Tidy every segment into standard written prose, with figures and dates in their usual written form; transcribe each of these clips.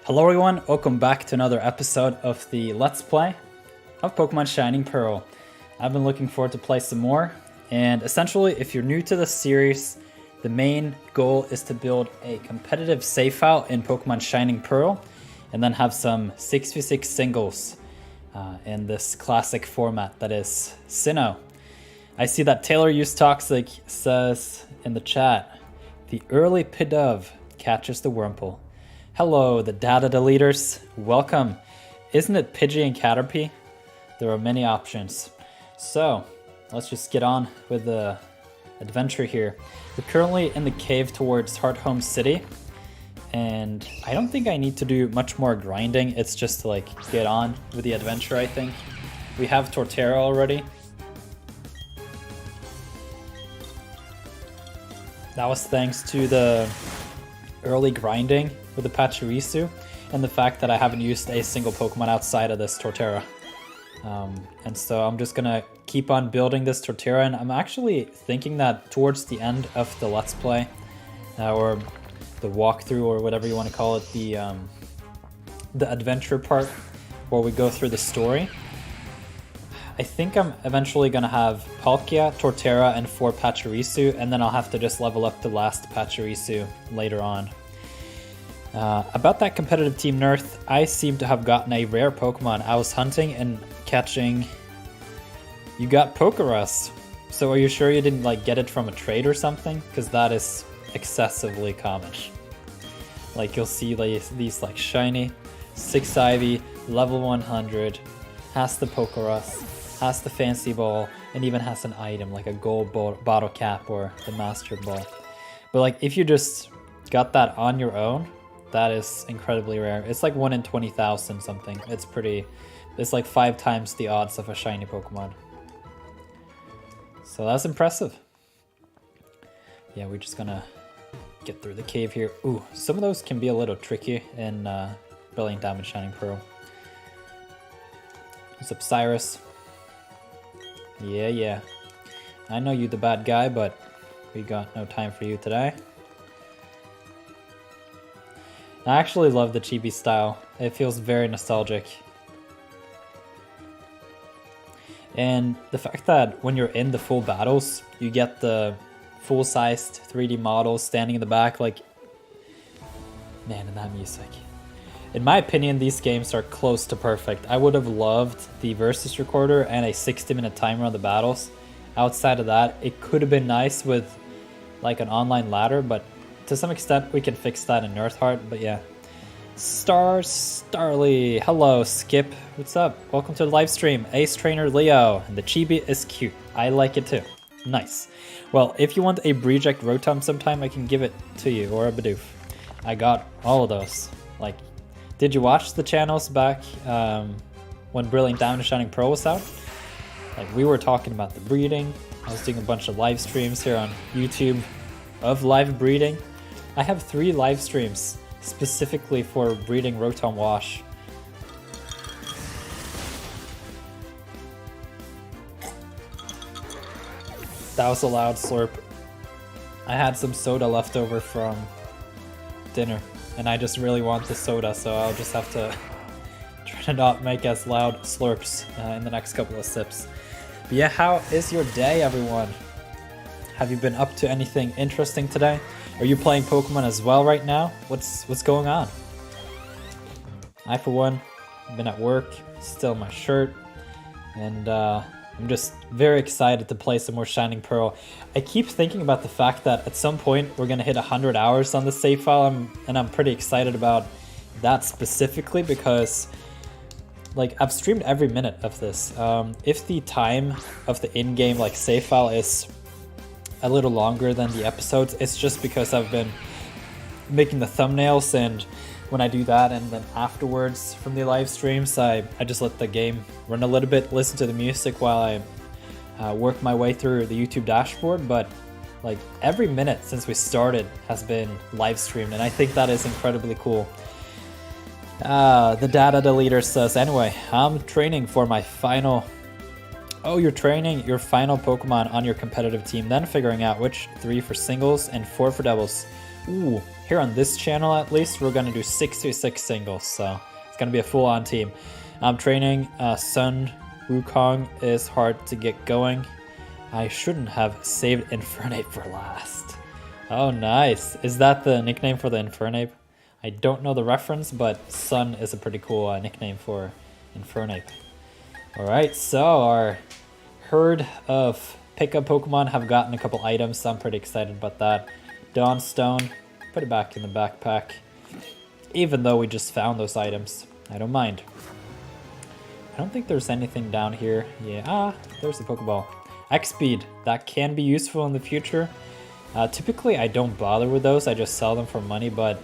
Hello everyone, welcome back to another episode of the Let's Play of Pokemon Shining Pearl. I've been looking forward to play some more, and essentially if you're new to this series, the main goal is to build a competitive save file in Pokemon Shining Pearl, and then have some 6v6 singles in this classic format that is Sinnoh. I see that Taylor Used Toxic says in the chat, the early Pidove catches the Wurmple. Hello, the data deleters. Welcome. Isn't it Pidgey and Caterpie? There are many options. So, let's just get on with the adventure here. We're currently in the cave towards Hearthome City, and I don't think I need to do much more grinding. It's just to like get on with the adventure, I think. We have Torterra already. That was thanks to the early grinding with the Pachirisu, and the fact that I haven't used a single Pokemon outside of this Torterra. And so I'm just gonna keep on building this Torterra, and I'm actually thinking that towards the end of the Let's Play, or the walkthrough, or whatever you want to call it, the adventure part, where we go through the story, I think I'm eventually gonna have Palkia, Torterra, and 4 Pachirisu, and then I'll have to just level up the last Pachirisu later on. About that competitive team Nirth, I seem to have gotten a rare Pokemon. I was hunting and catching... You got Pokerus. So are you sure you didn't like get it from a trade or something? Because that is excessively common. Like you'll see these like shiny 6 Ivy, level 100, has the Pokerus, has the Fancy Ball, and even has an item like a gold bottle cap or the Master Ball. But like if you just got that on your own, that is incredibly rare. It's like 1 in 20,000 something. It's like 5 times the odds of a shiny Pokemon. So that's impressive. Yeah, we're just gonna get through the cave here. Ooh, some of those can be a little tricky in Brilliant Diamond Shining Pearl. What's up, Cyrus? Yeah. I know you the bad guy, but we got no time for you today. I actually love the chibi style. It feels very nostalgic. And the fact that when you're in the full battles, you get the full-sized 3D models standing in the back, like... Man, and that music. In my opinion, these games are close to perfect. I would have loved the Versus Recorder and a 60-minute timer on the battles. Outside of that, it could have been nice with like an online ladder, but to some extent, we can fix that in Nirth Heart, but yeah. Starly, hello, Skip. What's up? Welcome to the live stream. Ace Trainer Leo, and the chibi is cute. I like it too. Nice. Well, if you want a Reject Rotom sometime, I can give it to you, or a Bidoof. I got all of those. Like, did you watch the channels back when Brilliant Diamond and Shining Pearl was out? Like, we were talking about the breeding. I was doing a bunch of live streams here on YouTube of live breeding. I have 3 live streams specifically for breeding Rotom Wash. That was a loud slurp. I had some soda left over from dinner, and I just really want the soda, so I'll just have to try to not make as loud slurps in the next couple of sips. But yeah, how is your day, everyone? Have you been up to anything interesting today? Are you playing Pokemon as well right now? What's going on? I, for one, have been at work, still in my shirt, and I'm just very excited to play some more Shining Pearl. I keep thinking about the fact that at some point we're gonna hit 100 hours on the save file, and I'm pretty excited about that specifically because, like, I've streamed every minute of this. If the time of the in-game like save file is a little longer than the episodes, it's just because I've been making the thumbnails, and when I do that and then afterwards from the live streams, I just let the game run a little bit, listen to the music while I work my way through the YouTube dashboard. But like every minute since we started has been live streamed, and I think that is incredibly cool. The data deleter says, anyway, I'm training for my final Oh, you're training your final Pokemon on your competitive team, then figuring out which 3 for singles and 4 for doubles. Ooh, here on this channel at least, we're gonna do 66 singles, so it's gonna be a full-on team. I'm training Sun Wukong is hard to get going. I shouldn't have saved Infernape for last. Oh, nice. Is that the nickname for the Infernape? I don't know the reference, but Sun is a pretty cool nickname for Infernape. Alright, so our herd of pickup Pokemon have gotten a couple items, so I'm pretty excited about that. Dawnstone, put it back in the backpack. Even though we just found those items, I don't mind. I don't think there's anything down here. Yeah, there's the Pokeball. X-Speed, that can be useful in the future. Typically, I don't bother with those, I just sell them for money, but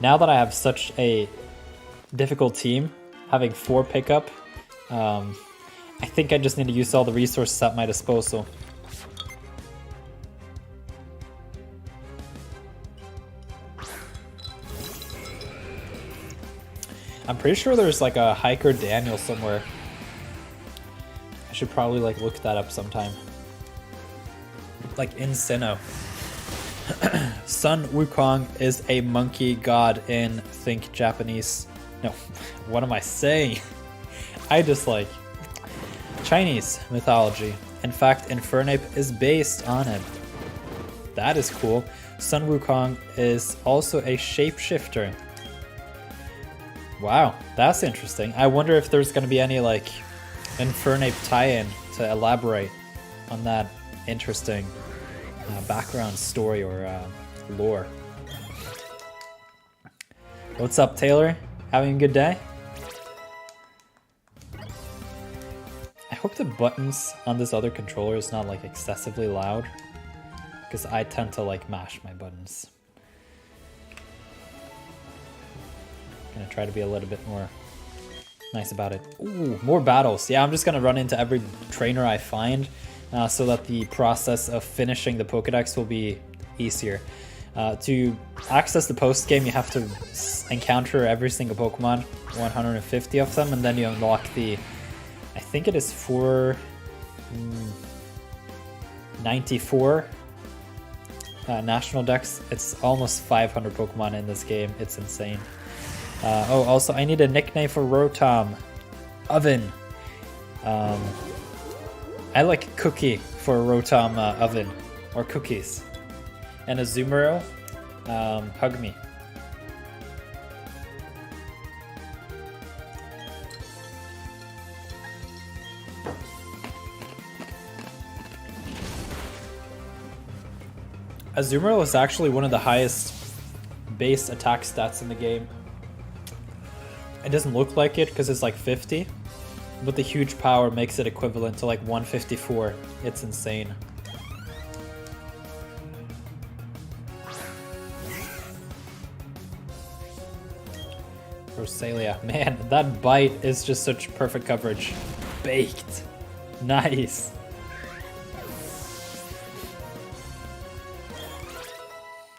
now that I have such a difficult team, having 4 pickup, I think I just need to use all the resources at my disposal. I'm pretty sure there's like a Hiker Daniel somewhere. I should probably like look that up sometime. Like in Sinnoh. Sun Wukong is a monkey god in think Japanese. No, what am I saying? I just like Chinese mythology. In fact, Infernape is based on it. That is cool. Sun Wukong is also a shapeshifter. Wow, that's interesting. I wonder if there's going to be any like Infernape tie-in to elaborate on that interesting background story or lore. What's up, Taylor? Having a good day? I hope the buttons on this other controller is not like excessively loud, because I tend to like mash my buttons. Gonna try to be a little bit more nice about it. Ooh, more battles. Yeah, I'm just gonna run into every trainer I find so that the process of finishing the Pokedex will be easier. To access the post game, you have to encounter every single Pokemon, 150 of them, and then you unlock the, I think it is 494 National Dex. It's almost 500 Pokemon in this game. It's insane. Oh, also, I need a nickname for Rotom. Oven. I like Cookie for Rotom Oven. Or Cookies. And Azumarill, Hug Me. Azumarill is actually one of the highest base attack stats in the game. It doesn't look like it because it's like 50, but the huge power makes it equivalent to like 154. It's insane. Rosalia, man, that bite is just such perfect coverage. Baked. Nice.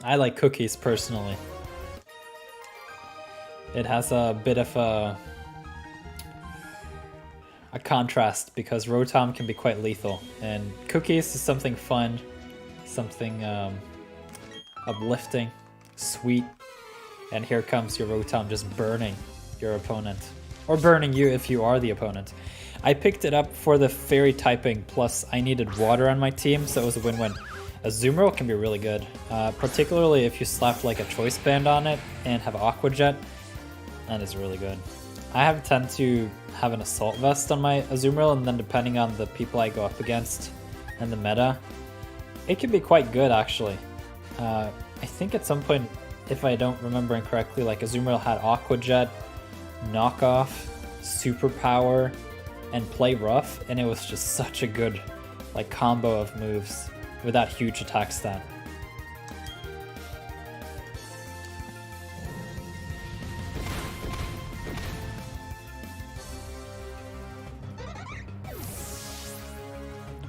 I like Cookies personally. It has a bit of a contrast because Rotom can be quite lethal, and Cookies is something fun, something uplifting, sweet, and here comes your Rotom just burning your opponent, or burning you if you are the opponent. I picked it up for the fairy typing, plus I needed water on my team, so it was a win-win. Azumarill can be really good, particularly if you slap like a choice band on it and have Aqua Jet. That is really good. I tend to have an Assault Vest on my Azumarill, and then depending on the people I go up against and the meta, it can be quite good actually. I think at some point, if I don't remember incorrectly, like Azumarill had Aqua Jet, Knockoff, Superpower, and Play Rough, and it was just such a good like combo of moves with that huge attack stat.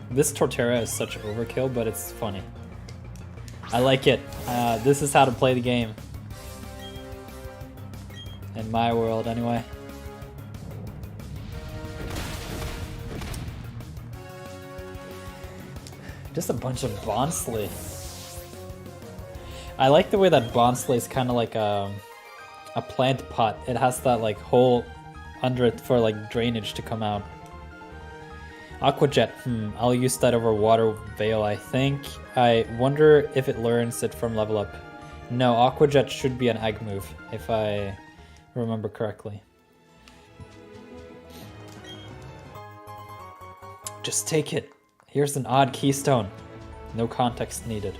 This Torterra is such overkill, but it's funny. I like it. This is how to play the game. In my world, anyway. Just a bunch of Bonsly. I like the way that Bonsly is kind of like a plant pot. It has that like hole under it for like drainage to come out. Aqua Jet, I'll use that over Water Veil, I think. I wonder if it learns it from level up. No, Aqua Jet should be an egg move, if I remember correctly. Just take it. Here's an odd keystone. No context needed.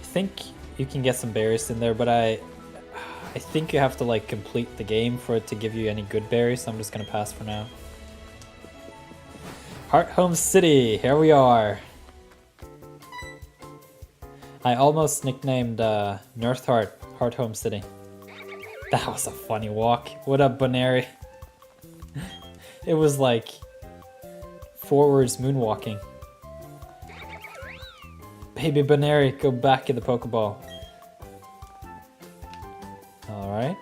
I think you can get some berries in there, but I think you have to like complete the game for it to give you any good berries, so I'm just gonna pass for now. Hearthome City, here we are. I almost nicknamed Nirth Hearthome City. That was a funny walk. What up, Bonary? It was like forwards moonwalking. Baby Bonary, go back in the Pokeball. Alright.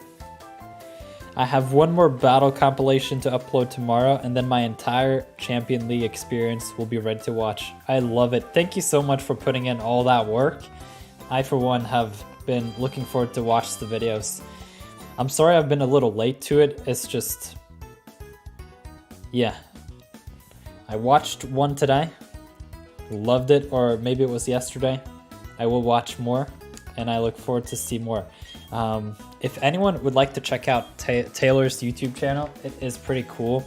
I have one more battle compilation to upload tomorrow, and then my entire Champion League experience will be ready to watch. I love it. Thank you so much for putting in all that work. I, for one, have been looking forward to watch the videos. I'm sorry I've been a little late to it. It's just... yeah. I watched one today. Loved it, or maybe it was yesterday. I will watch more, and I look forward to see more. If anyone would like to check out Taylor's YouTube channel, it is pretty cool.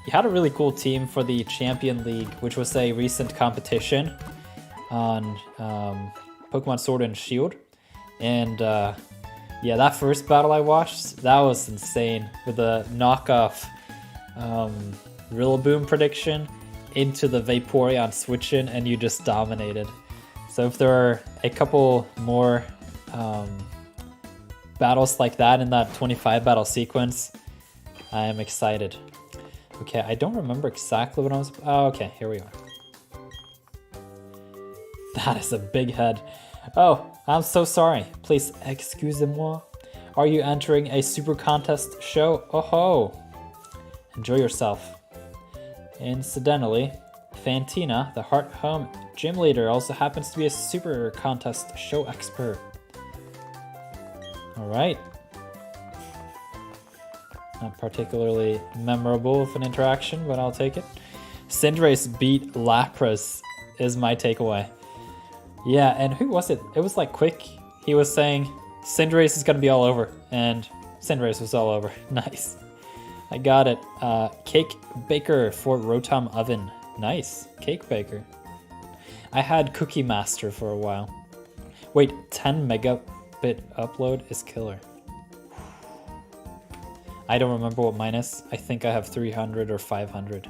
He had a really cool team for the Champion League, which was a recent competition on Pokemon Sword and Shield. And yeah, that first battle I watched, that was insane. With the knockoff Rillaboom prediction into the Vaporeon switch-in, and you just dominated. So if there are a couple more battles like that in that 25 battle sequence, I am excited. Okay, I don't remember exactly what I was... oh, okay, here we are. That is a big head. Oh, I'm so sorry. Please excusez-moi. Are you entering a super contest show? Oh ho! Enjoy yourself. Incidentally, Fantina, the Hearthome gym leader, also happens to be a super contest show expert. Alright. Not particularly memorable of an interaction, but I'll take it. Cinderace beat Lapras is my takeaway. Yeah, and who was it? It was like Quick. He was saying Cinderace is gonna be all over, and Cinderace was all over. Nice. I got it. Cake Baker for Rotom Oven. Nice. Cake Baker. I had Cookie Master for a while. Wait, 10 megabit upload is killer. I don't remember what mine is. I think I have 300 or 500.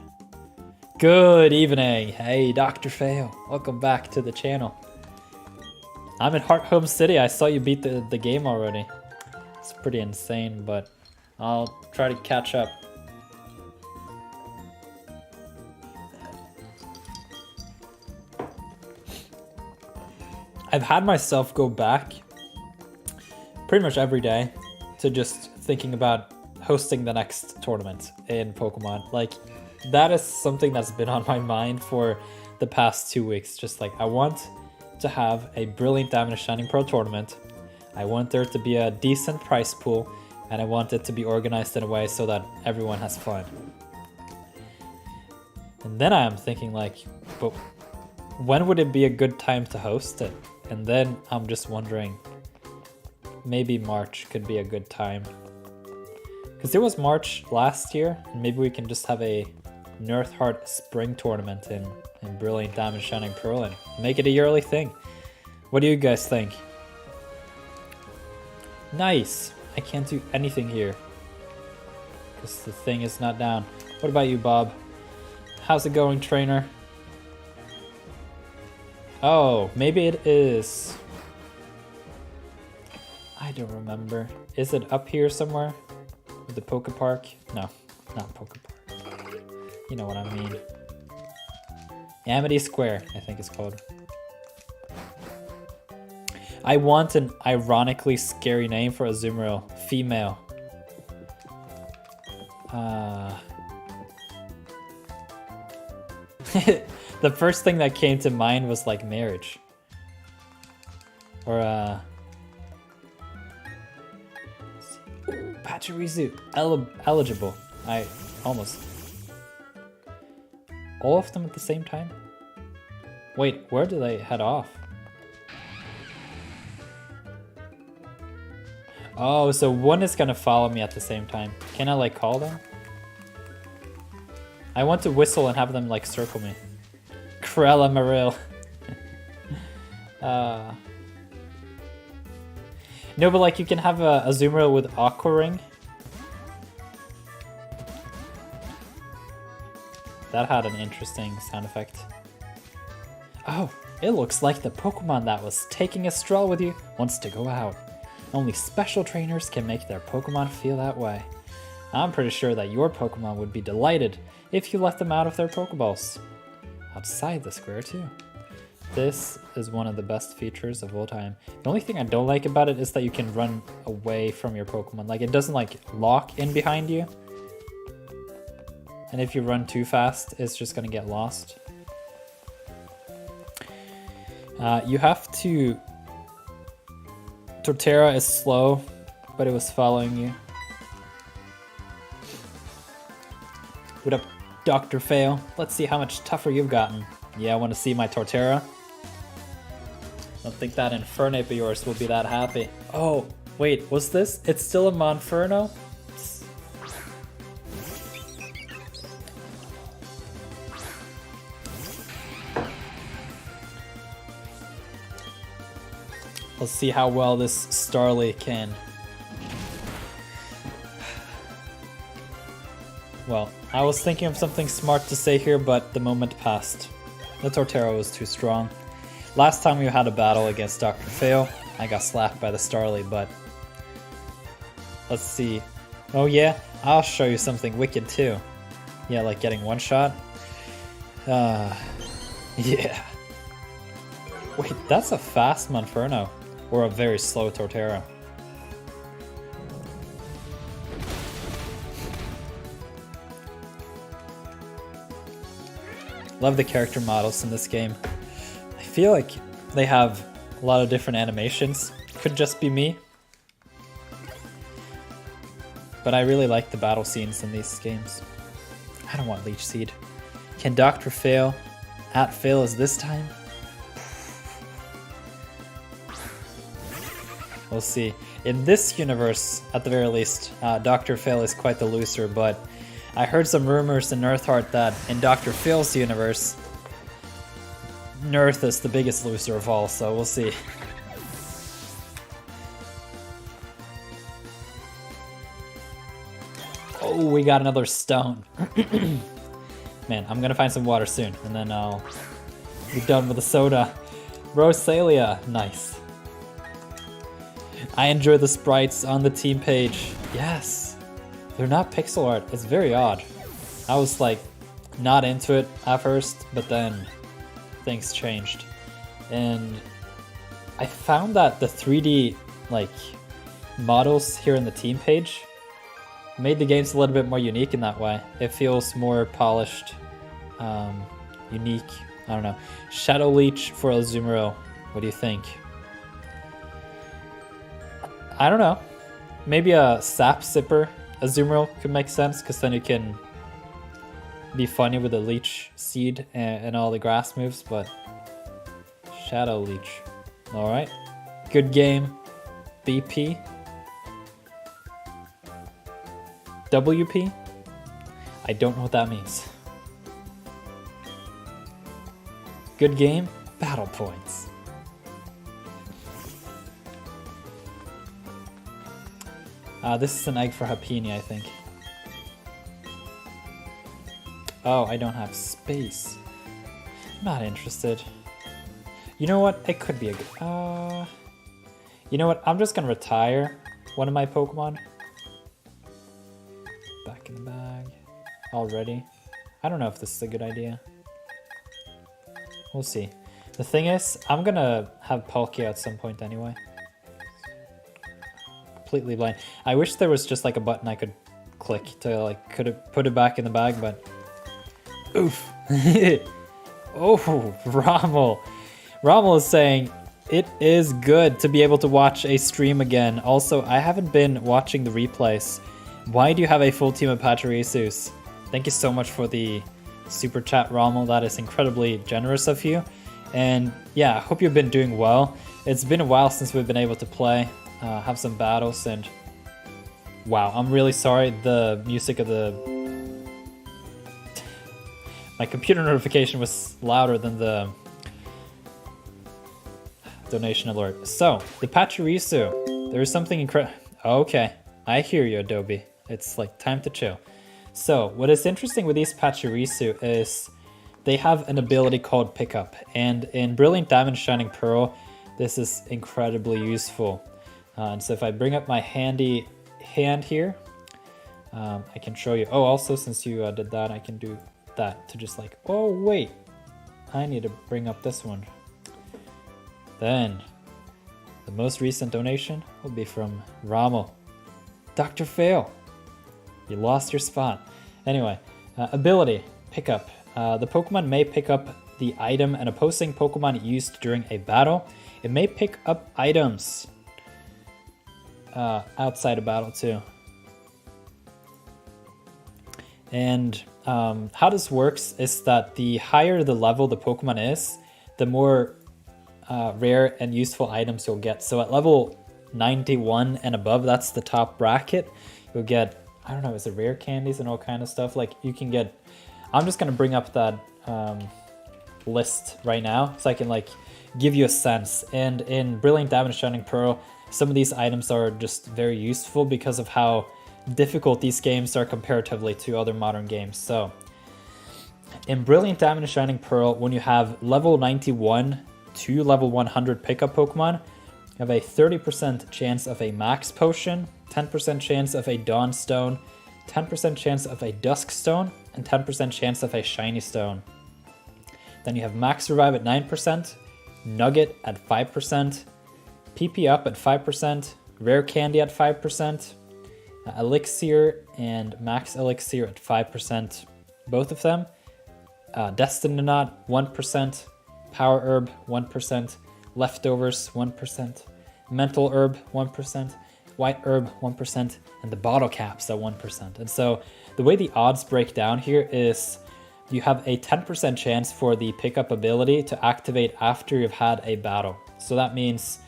Good evening. Hey, Dr. Fail. Welcome back to the channel. I'm in Hearthome City. I saw you beat the game already. It's pretty insane, but I'll try to catch up. I've had myself go back pretty much every day to just thinking about hosting the next tournament in Pokemon. Like, that is something that's been on my mind for the past 2 weeks. Just like, I want to have a Brilliant Diamond and Shining Pearl tournament. I want there to be a decent prize pool, and I want it to be organized in a way so that everyone has fun. And then I am thinking like, but when would it be a good time to host it? And then I'm just wondering, maybe March could be a good time. Because it was March last year, and maybe we can just have a Nirth Heart Spring tournament in Brilliant Diamond Shining Pearl and make it a yearly thing. What do you guys think? Nice! I can't do anything here because the thing is not down. What about you, Bob? How's it going, trainer? Oh, maybe it is. I don't remember. Is it up here somewhere? With the Poke Park? No, not Poke Park. You know what I mean. Amity Square, I think it's called. I want an ironically scary name for Azumarill. Female. The first thing that came to mind was like marriage. Or Pachirisu, eligible. I almost. All of them at the same time? Wait, where do they head off? Oh, so one is gonna follow me at the same time. Can I like call them? I want to whistle and have them like circle me. Krella Maril. No, but like you can have a Azumarill with Aqua Ring. That had an interesting sound effect. Oh, it looks like the Pokemon that was taking a stroll with you wants to go out. Only special trainers can make their Pokemon feel that way. I'm pretty sure that your Pokemon would be delighted if you let them out of their Pokeballs. Outside the square too. This is one of the best features of all time. The only thing I don't like about it is that you can run away from your Pokemon. Like it doesn't like lock in behind you. And if you run too fast, it's just gonna get lost. You have to... Torterra is slow, but it was following you. What up, Dr. Fail? Let's see how much tougher you've gotten. Yeah, I want to see my Torterra. Don't think that Infernape of yours will be that happy. Oh, wait, was this? It's still a Monferno? Let's see how well this Starly can. Well, I was thinking of something smart to say here, but the moment passed. The Torterra was too strong. Last time we had a battle against Dr. Fail, I got slapped by the Starly, but... Let's see. Oh yeah, I'll show you something wicked too. Yeah, like getting one shot. Yeah. Wait, that's a fast Monferno. Or a very slow Torterra. Love the character models in this game. I feel like they have a lot of different animations. Could just be me. But I really like the battle scenes in these games. I don't want Leech Seed. Can Dr. Fail fail us this time? We'll see. In this universe, at the very least, Dr. Fail is quite the loser, but I heard some rumors in Nirth that in Dr. Fail's universe, Nirth is the biggest loser of all, so we'll see. Oh, we got another stone. Man, I'm gonna find some water soon, and then I'll be done with the soda. Rosalia, nice. I enjoy the sprites on the team page. Yes, they're not pixel art. It's very odd. I was like not into it at first, but then things changed. And I found that the 3D like models here in the team page made the games a little bit more unique in that way. It feels more polished, unique. I don't know. Shadow Leech for Azumarill. What do you think? I don't know. Maybe a Sap Sipper Azumarill could make sense, because then you can be funny with the Leech Seed and all the grass moves, but Shadow Leech. Alright. Good game. BP. WP? I don't know what that means. Good game. Battle points. This is an egg for Happini, I think. Oh, I don't have space. I'm not interested. You know what? It could be a good... You know what? I'm just gonna retire one of my Pokemon. Back in the bag. Already. I don't know if this is a good idea. We'll see. The thing is, I'm gonna have Palkia at some point anyway. Completely blind. I wish there was just like a button I could click to like put it back in the bag, but oof. Oh, Rommel. Rommel is saying, it is good to be able to watch a stream again. Also, I haven't been watching the replays. Why do you have a full team of Pachirisus? Thank you so much for the super chat, Rommel. That is incredibly generous of you. And yeah, I hope you've been doing well. It's been a while since we've been able to play, have some battles, and wow, I'm really sorry. The music of my computer notification was louder than the donation alert. So, the Pachirisu. There is something incredible. Okay, I hear you, Adobe. It's like time to chill. So, what is interesting with these Pachirisu is they have an ability called Pickup. And in Brilliant Diamond Shining Pearl, this is incredibly useful. And so if I bring up my handy hand here, I can show you. Oh, also, since you did that, I can do that to just like, oh, wait. I need to bring up this one. Then, the most recent donation will be from Rommel. Dr. Fail, you lost your spot. Anyway, ability, Pickup. The Pokemon may pick up the item an opposing Pokemon used during a battle. It may pick up items outside a battle too. And how this works is that the higher the level the Pokemon is, the more rare and useful items you'll get. So at level 91 and above, that's the top bracket, you'll get, I don't know, is it rare candies and all kind of stuff? Like you can get, I'm just gonna bring up that list right now so I can like give you a sense. And in Brilliant Diamond Shining Pearl, some of these items are just very useful because of how difficult these games are comparatively to other modern games. So in Brilliant Diamond Shining Pearl, when you have level 91 to level 100 pickup Pokemon, you have a 30% chance of a Max Potion, 10% chance of a Dawn Stone, 10% chance of a Dusk Stone, and 10% chance of a Shiny Stone. Then you have Max Revive at 9%, Nugget at 5%, PP Up at 5%, Rare Candy at 5%, Elixir and Max Elixir at 5%, both of them. Destiny Knot 1%, Power Herb 1%, Leftovers 1%, Mental Herb 1%, White Herb 1%, and the Bottle Caps at 1%. And so the way the odds break down here is you have a 10% chance for the pickup ability to activate after you've had a battle. So that means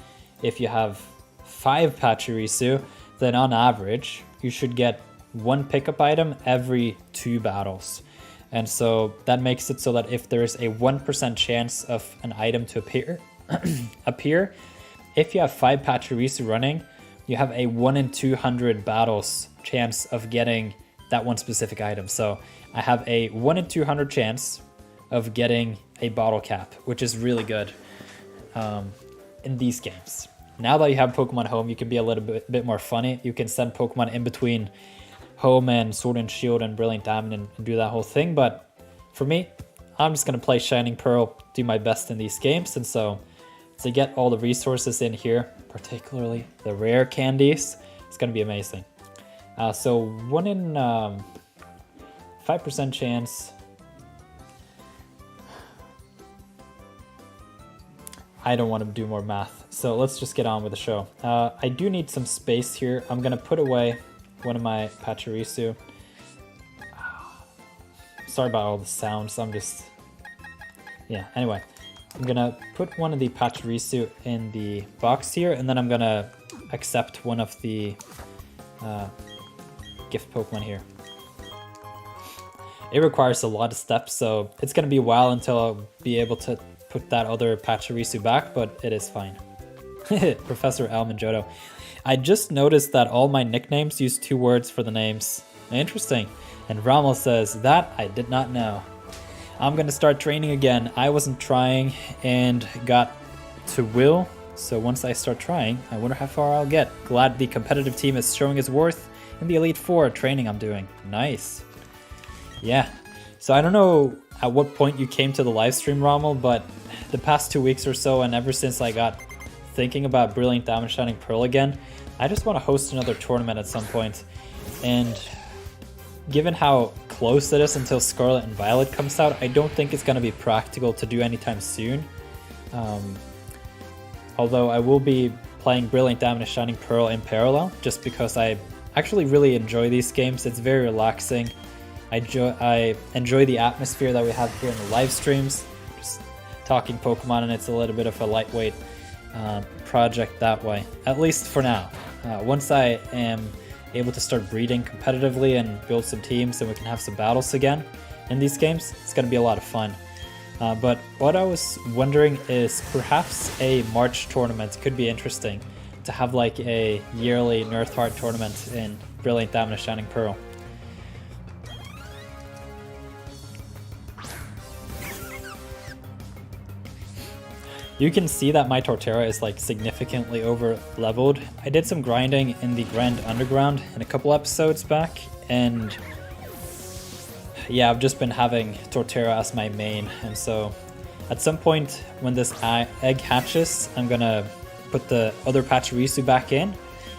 if you have 5 Pachirisu, then on average, you should get 1 pickup item every 2 battles. And so that makes it so that if there is a 1% chance of an item to appear, if you have 5 Pachirisu running, you have a 1 in 200 battles chance of getting that one specific item. So I have a 1 in 200 chance of getting a bottle cap, which is really good in these games. Now that you have Pokemon Home, you can be a little bit more funny. You can send Pokemon in between Home and Sword and Shield and Brilliant Diamond and do that whole thing. But for me, I'm just going to play Shining Pearl, do my best in these games. And so to get all the resources in here, particularly the rare candies, it's going to be amazing. So 1 in 5% chance. I don't want to do more math, so let's just get on with the show. I do need some space here. I'm going to put away one of my Pachirisu. Sorry about all the sounds, yeah, anyway. I'm going to put one of the Pachirisu in the box here, and then I'm going to accept one of the gift Pokemon here. It requires a lot of steps, so it's going to be a while until I'll be able to put that other Pachirisu back, but it is fine. Professor Almanjoto. I just noticed that all my nicknames use 2 words for the names. Interesting. And Rommel says, that I did not know. I'm going to start training again. I wasn't trying and got to will, so once I start trying, I wonder how far I'll get. Glad the competitive team is showing its worth in the Elite Four training I'm doing. Nice. Yeah. So I don't know at what point you came to the live stream, Rommel, but the past 2 weeks or so, and ever since I got thinking about Brilliant Diamond Shining Pearl again, I just want to host another tournament at some point. And given how close it is until Scarlet and Violet comes out, I don't think it's going to be practical to do anytime soon. Although I will be playing Brilliant Diamond and Shining Pearl in parallel, just because I actually really enjoy these games. It's very relaxing. I enjoy the atmosphere that we have here in the live streams, just talking Pokemon, and it's a little bit of a lightweight project that way, at least for now. Once I am able to start breeding competitively and build some teams and we can have some battles again in these games, it's going to be a lot of fun. But what I was wondering is perhaps a March tournament could be interesting, to have like a yearly Nirth Heart tournament in Brilliant Diamond and Shining Pearl. You can see that my Torterra is like significantly over leveled. I did some grinding in the Grand Underground in a couple episodes back, and yeah, I've just been having Torterra as my main, and so at some point when this egg hatches, I'm gonna put the other Pachirisu back in,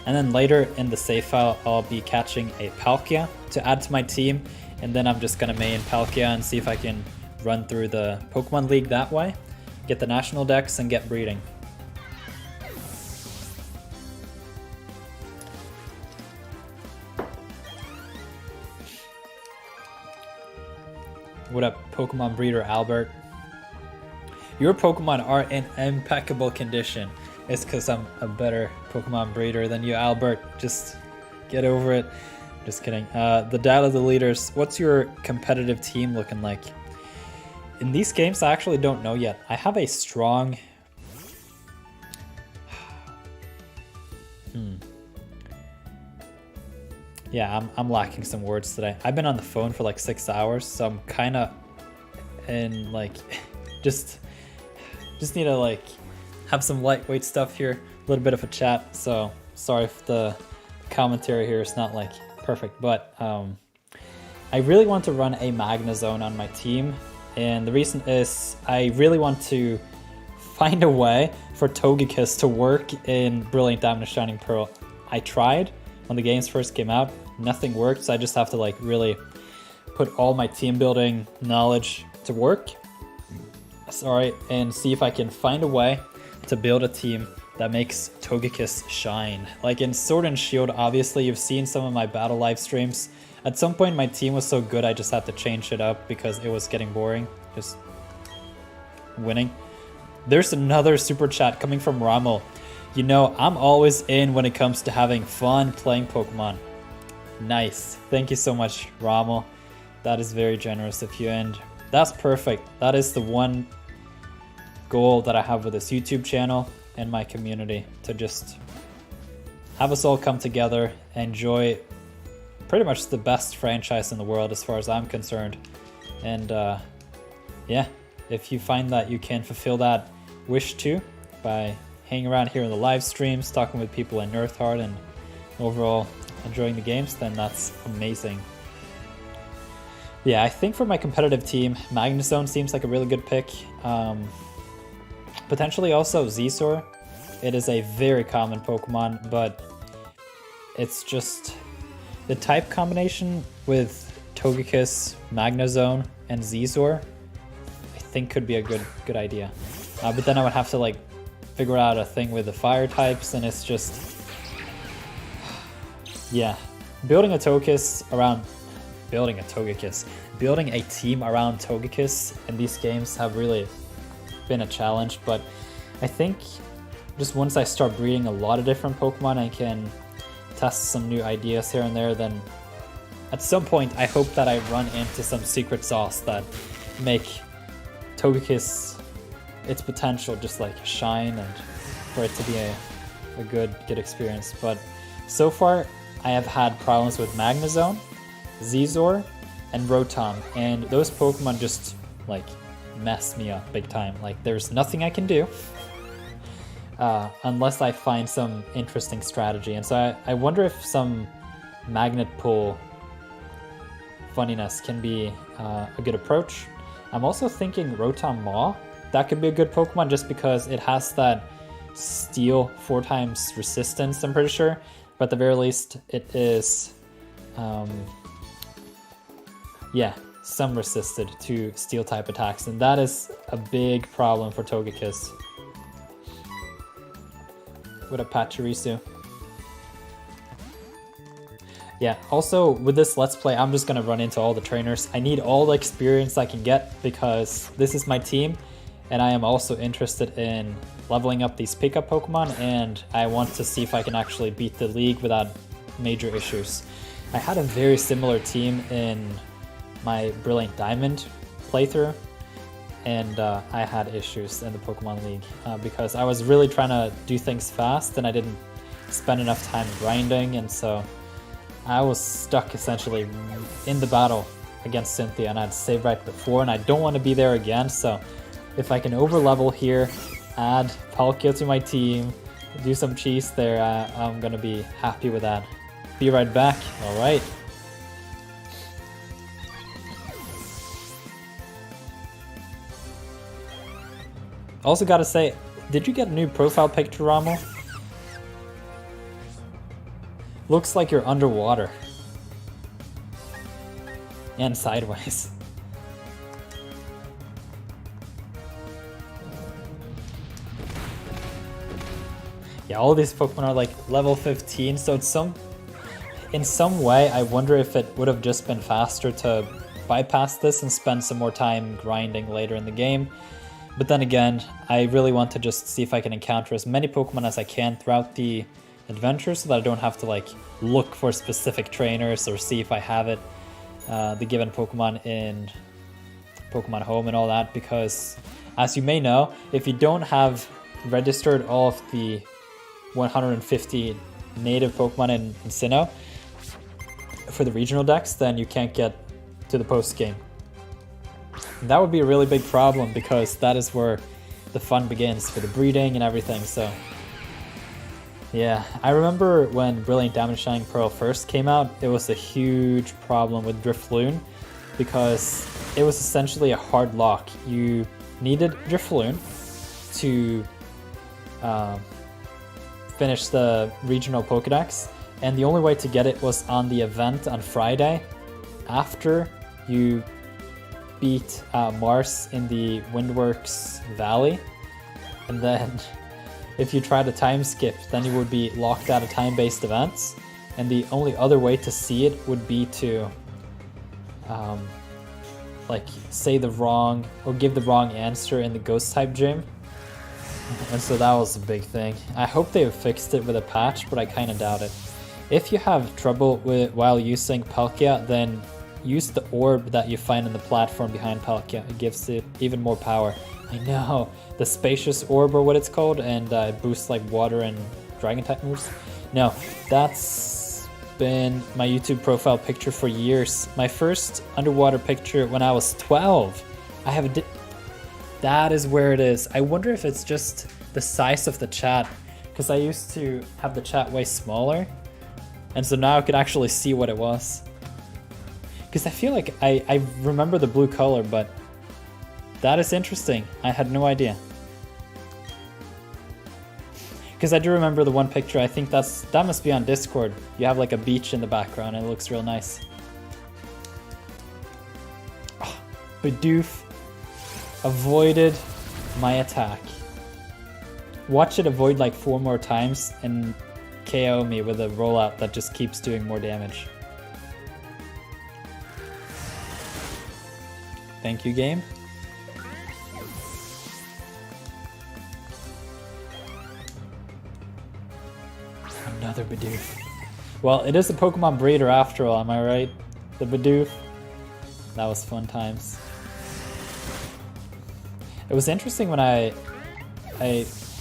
and then later in the save file I'll be catching a Palkia to add to my team, and then I'm just gonna main Palkia and see if I can run through the Pokemon League that way, get the national decks, and get breeding. What up, Pokemon breeder Albert? Your Pokemon are in impeccable condition. It's because I'm a better Pokemon breeder than you, Albert. Just get over it. Just kidding. The data of the leaders. What's your competitive team looking like? In these games, I actually don't know yet. I have a strong... Yeah, I'm lacking some words today. I've been on the phone for like 6 hours, so I'm kind of in like... just need to like have some lightweight stuff here. A little bit of a chat, so sorry if the commentary here is not like perfect, but I really want to run a Magnezone on my team. And the reason is I really want to find a way for Togekiss to work in Brilliant Diamond and Shining Pearl. I tried when the games first came out, nothing worked, so I just have to like really put all my team building knowledge to work. Sorry, and see if I can find a way to build a team that makes Togekiss shine. Like in Sword and Shield, obviously you've seen some of my battle live streams. At some point my team was so good I just had to change it up because it was getting boring, just winning. There's another super chat coming from Rommel. You know, I'm always in when it comes to having fun playing Pokemon. Nice. Thank you so much, Rommel. That is very generous of you, and that's perfect. That is the one goal that I have with this YouTube channel and my community, to just have us all come together, enjoy pretty much the best franchise in the world as far as I'm concerned. And yeah, if you find that you can fulfill that wish too by hanging around here in the live streams, talking with people in Nirth Heart, and overall enjoying the games, then that's amazing. Yeah, I think for my competitive team, Magnezone seems like a really good pick. Potentially also Zizor. It is a very common Pokemon, but it's just the type combination with Togekiss, Magnezone, and Zizor, I think could be a good idea. But then I would have to like figure out a thing with the fire types, and it's just... yeah. Building a Togekiss around... Building a team around Togekiss in these games have really been a challenge, but I think just once I start breeding a lot of different Pokemon, I can test some new ideas here and there, then at some point I hope that I run into some secret sauce that make Togekiss its potential just like shine, and for it to be a good experience. But so far I have had problems with Magnezone, Zizor, and Rotom, and those Pokemon just like mess me up big time. Like there's nothing I can do unless I find some interesting strategy. And so I wonder if some magnet pull funniness can be a good approach. I'm also thinking Rotom Maw. That could be a good Pokemon just because it has that steel 4x resistance, I'm pretty sure. But at the very least, it is Yeah, some resisted to steel type attacks, and that is a big problem for Togekiss. With a Pachirisu. Yeah, also with this Let's Play, I'm just gonna run into all the trainers. I need all the experience I can get because this is my team, and I am also interested in leveling up these pickup Pokemon, and I want to see if I can actually beat the league without major issues. I had a very similar team in my Brilliant Diamond playthrough, and I had issues in the Pokemon League because I was really trying to do things fast and I didn't spend enough time grinding, and so I was stuck essentially in the battle against Cynthia, and I had saved right before, and I don't want to be there again. So if I can overlevel here, add Palkia to my team, do some cheese there, I'm gonna be happy with that. Be right back. All right. Also gotta say, did you get a new profile picture, Rommel? Looks like you're underwater. And sideways. Yeah, all these Pokemon are like level 15, so it's in some way I wonder if it would have just been faster to bypass this and spend some more time grinding later in the game. But then again, I really want to just see if I can encounter as many Pokemon as I can throughout the adventure so that I don't have to like look for specific trainers or see if I have it, the given Pokemon in Pokemon Home and all that, because as you may know, if you don't have registered all of the 150 native Pokemon in Sinnoh for the regional decks, then you can't get to the post game. And that would be a really big problem because that is where the fun begins for the breeding and everything. So yeah, I remember when Brilliant Diamond Shining Pearl first came out, it was a huge problem with Drifloon because it was essentially a hard lock. You needed Drifloon to finish the regional Pokedex, and the only way to get it was on the event on Friday after you beat Mars in the Windworks Valley. And then if you try to time skip, then you would be locked out of time-based events, and the only other way to see it would be to like say the wrong or give the wrong answer in the ghost type gym. And so that was a big thing. I hope they have fixed it with a patch, but I kind of doubt it. If you have trouble with while using Palkia, then use the orb that you find on the platform behind Palkia. It gives it even more power. I know, the spacious orb or what it's called, and it boosts like water and dragon type moves. No, that's been my YouTube profile picture for years. My first underwater picture when I was 12. I have a that is where it is. I wonder if it's just the size of the chat, because I used to have the chat way smaller, and so now I could actually see what it was. Because I feel like I remember the blue color, but that is interesting. I had no idea. Because I do remember the one picture, I think that must be on Discord. You have like a beach in the background and it looks real nice. Oh, Bidoof avoided my attack. Watch it avoid like 4 more times and KO me with a rollout that just keeps doing more damage. Thank you, game. Another Bidoof. Well, it is a Pokemon breeder after all, am I right? The Bidoof. That was fun times. It was interesting when I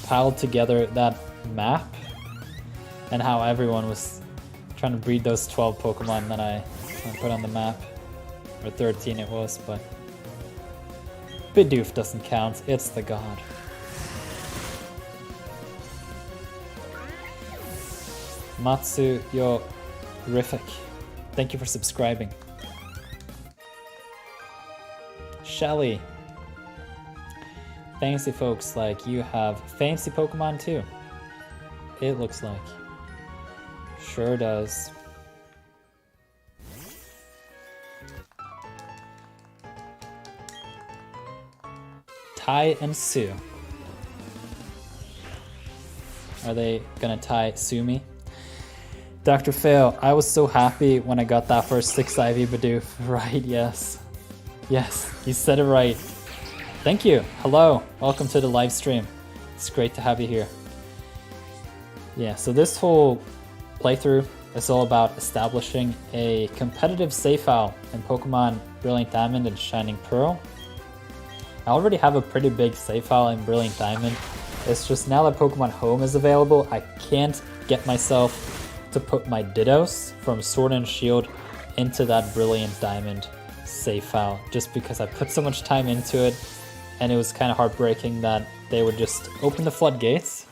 piled together that map and how everyone was trying to breed those 12 Pokemon that I put on the map. Or 13 it was, but Bidoof doesn't count, it's the god. Matsu, you're terrific. Thank you for subscribing. Shelly. Fancy folks like you have fancy Pokemon too. It looks like. Sure does. Ty and Sue. Are they gonna sue me? Dr. Fail, I was so happy when I got that first 6 IV Bidoof. Right, yes. Yes, you said it right. Thank you. Hello, welcome to the live stream. It's great to have you here. Yeah, so this whole playthrough is all about establishing a competitive save file in Pokemon Brilliant Diamond and Shining Pearl. I already have a pretty big save file in Brilliant Diamond. It's just now that Pokemon Home is available, I can't get myself to put my Dittos from Sword and Shield into that Brilliant Diamond save file, just because I put so much time into it, and it was kind of heartbreaking that they would just open the floodgates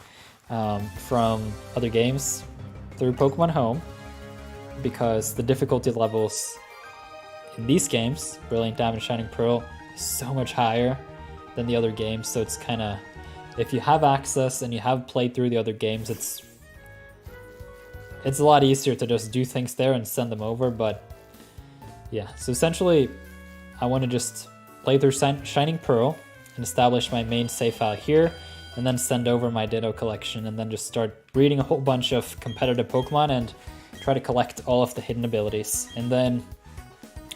from other games through Pokemon Home, because the difficulty levels in these games, Brilliant Diamond, Shining Pearl, is so much higher than the other games. So it's kind of, if you have access and you have played through the other games, it's a lot easier to just do things there and send them over. But yeah, so essentially I want to just play through Shining Pearl and establish my main save file here, and then send over my Ditto collection, and then just start breeding a whole bunch of competitive Pokemon and try to collect all of the hidden abilities. And then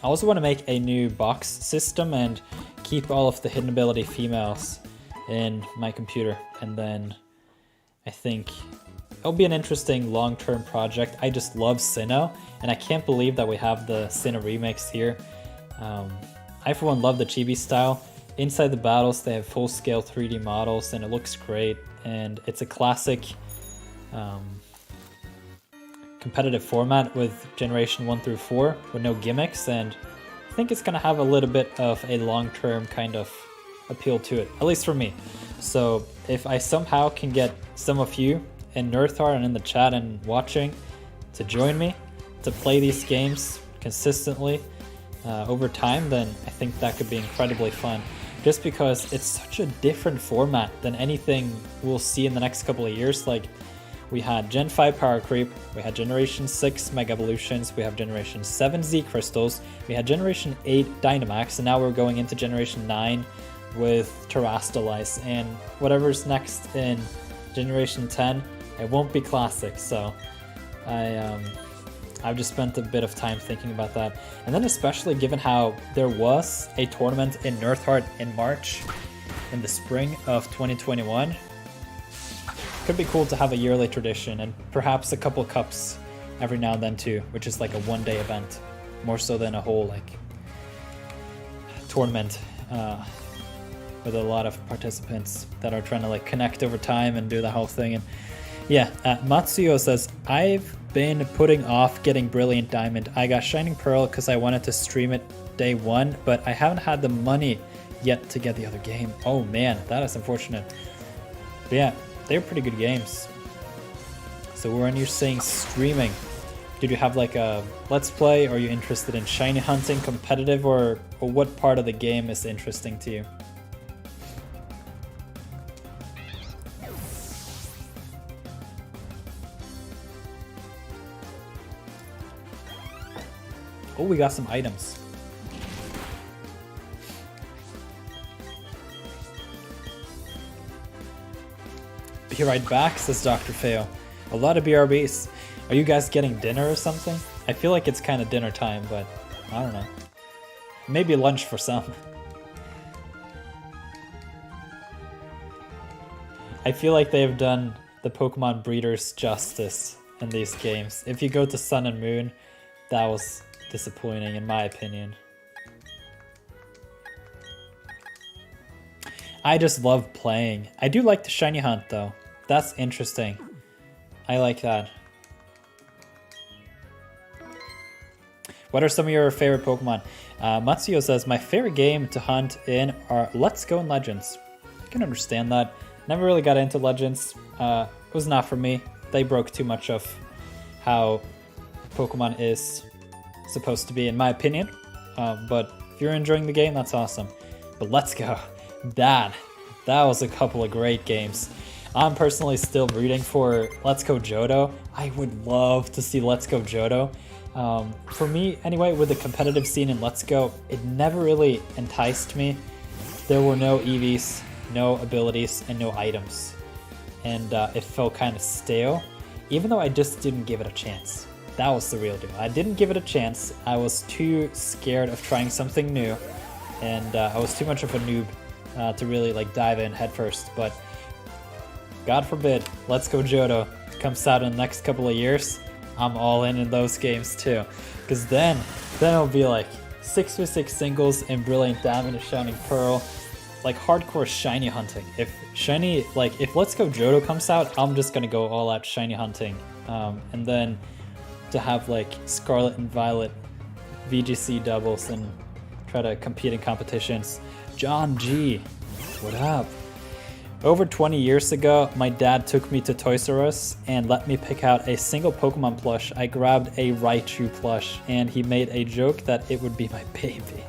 I also want to make a new box system and keep all of the hidden ability females in my computer. And then I think it'll be an interesting long-term project. I just love Sinnoh, and I can't believe that we have the Sinnoh remix here. I for one love the chibi style. Inside the battles they have full-scale 3D models and it looks great, and it's a classic competitive format with Generation 1 through 4 with no gimmicks, and I think it's going to have a little bit of a long-term kind of appeal to it, at least for me. So if I somehow can get some of you in Nirth and in the chat and watching to join me to play these games consistently over time, then I think that could be incredibly fun. Just because it's such a different format than anything we'll see in the next couple of years. Like, we had Gen 5 Power Creep, we had Generation 6 Mega Evolutions, we have Generation 7 Z Crystals, we had Generation 8 Dynamax, and now we're going into Generation 9 with Terrastalize, and whatever's next in Generation 10, it won't be classic. So I've just spent a bit of time thinking about that. And then especially given how there was a tournament in Nirth in March, in the spring of 2021, could be cool to have a yearly tradition and perhaps a couple cups every now and then too, which is like a one-day event, more so than a whole like tournament with a lot of participants that are trying to like connect over time and do the whole thing. And yeah, Matsuyo says, I've been putting off getting Brilliant Diamond. I got Shining Pearl because I wanted to stream it day one, but I haven't had the money yet to get the other game. Oh man, that is unfortunate. But yeah, they're pretty good games. So when you're saying streaming, did you have like a let's play? Or are you interested in shiny hunting competitive, or what part of the game is interesting to you? Oh, we got some items. Be right back, says Dr. Fail. A lot of BRBs. Are you guys getting dinner or something? I feel like it's kind of dinner time, but I don't know. Maybe lunch for some. I feel like they've done the Pokemon breeders justice in these games. If you go to Sun and Moon, that was disappointing in my opinion. I just love playing. I do like the shiny hunt though. That's interesting. I like that. What are some of your favorite Pokemon? Matsuyo says, my favorite game to hunt in are Let's Go and Legends. I can understand that. Never really got into Legends. It was not for me. They broke too much of how Pokemon is supposed to be, in my opinion. But if you're enjoying the game, that's awesome. But Let's Go. That was a couple of great games. I'm personally still rooting for Let's Go Johto. I would love to see Let's Go Johto. For me, anyway, with the competitive scene in Let's Go, it never really enticed me. There were no EVs no abilities and no items. And it felt kind of stale, even though I just didn't give it a chance. That was the real deal. I didn't give it a chance. I was too scared of trying something new, and I was too much of a noob to really like dive in headfirst. But God forbid, Let's Go Johto comes out in the next couple of years, I'm all in those games too. Because then it'll be like 6v6 singles and Brilliant Diamond and Shining Pearl, like hardcore shiny hunting. If Let's Go Johto comes out, I'm just gonna go all out shiny hunting. And then to have like Scarlet and Violet VGC doubles and try to compete in competitions. John G, what up? Over 20 years ago, my dad took me to Toys R Us and let me pick out a single Pokemon plush. I grabbed a Raichu plush and he made a joke that it would be my baby.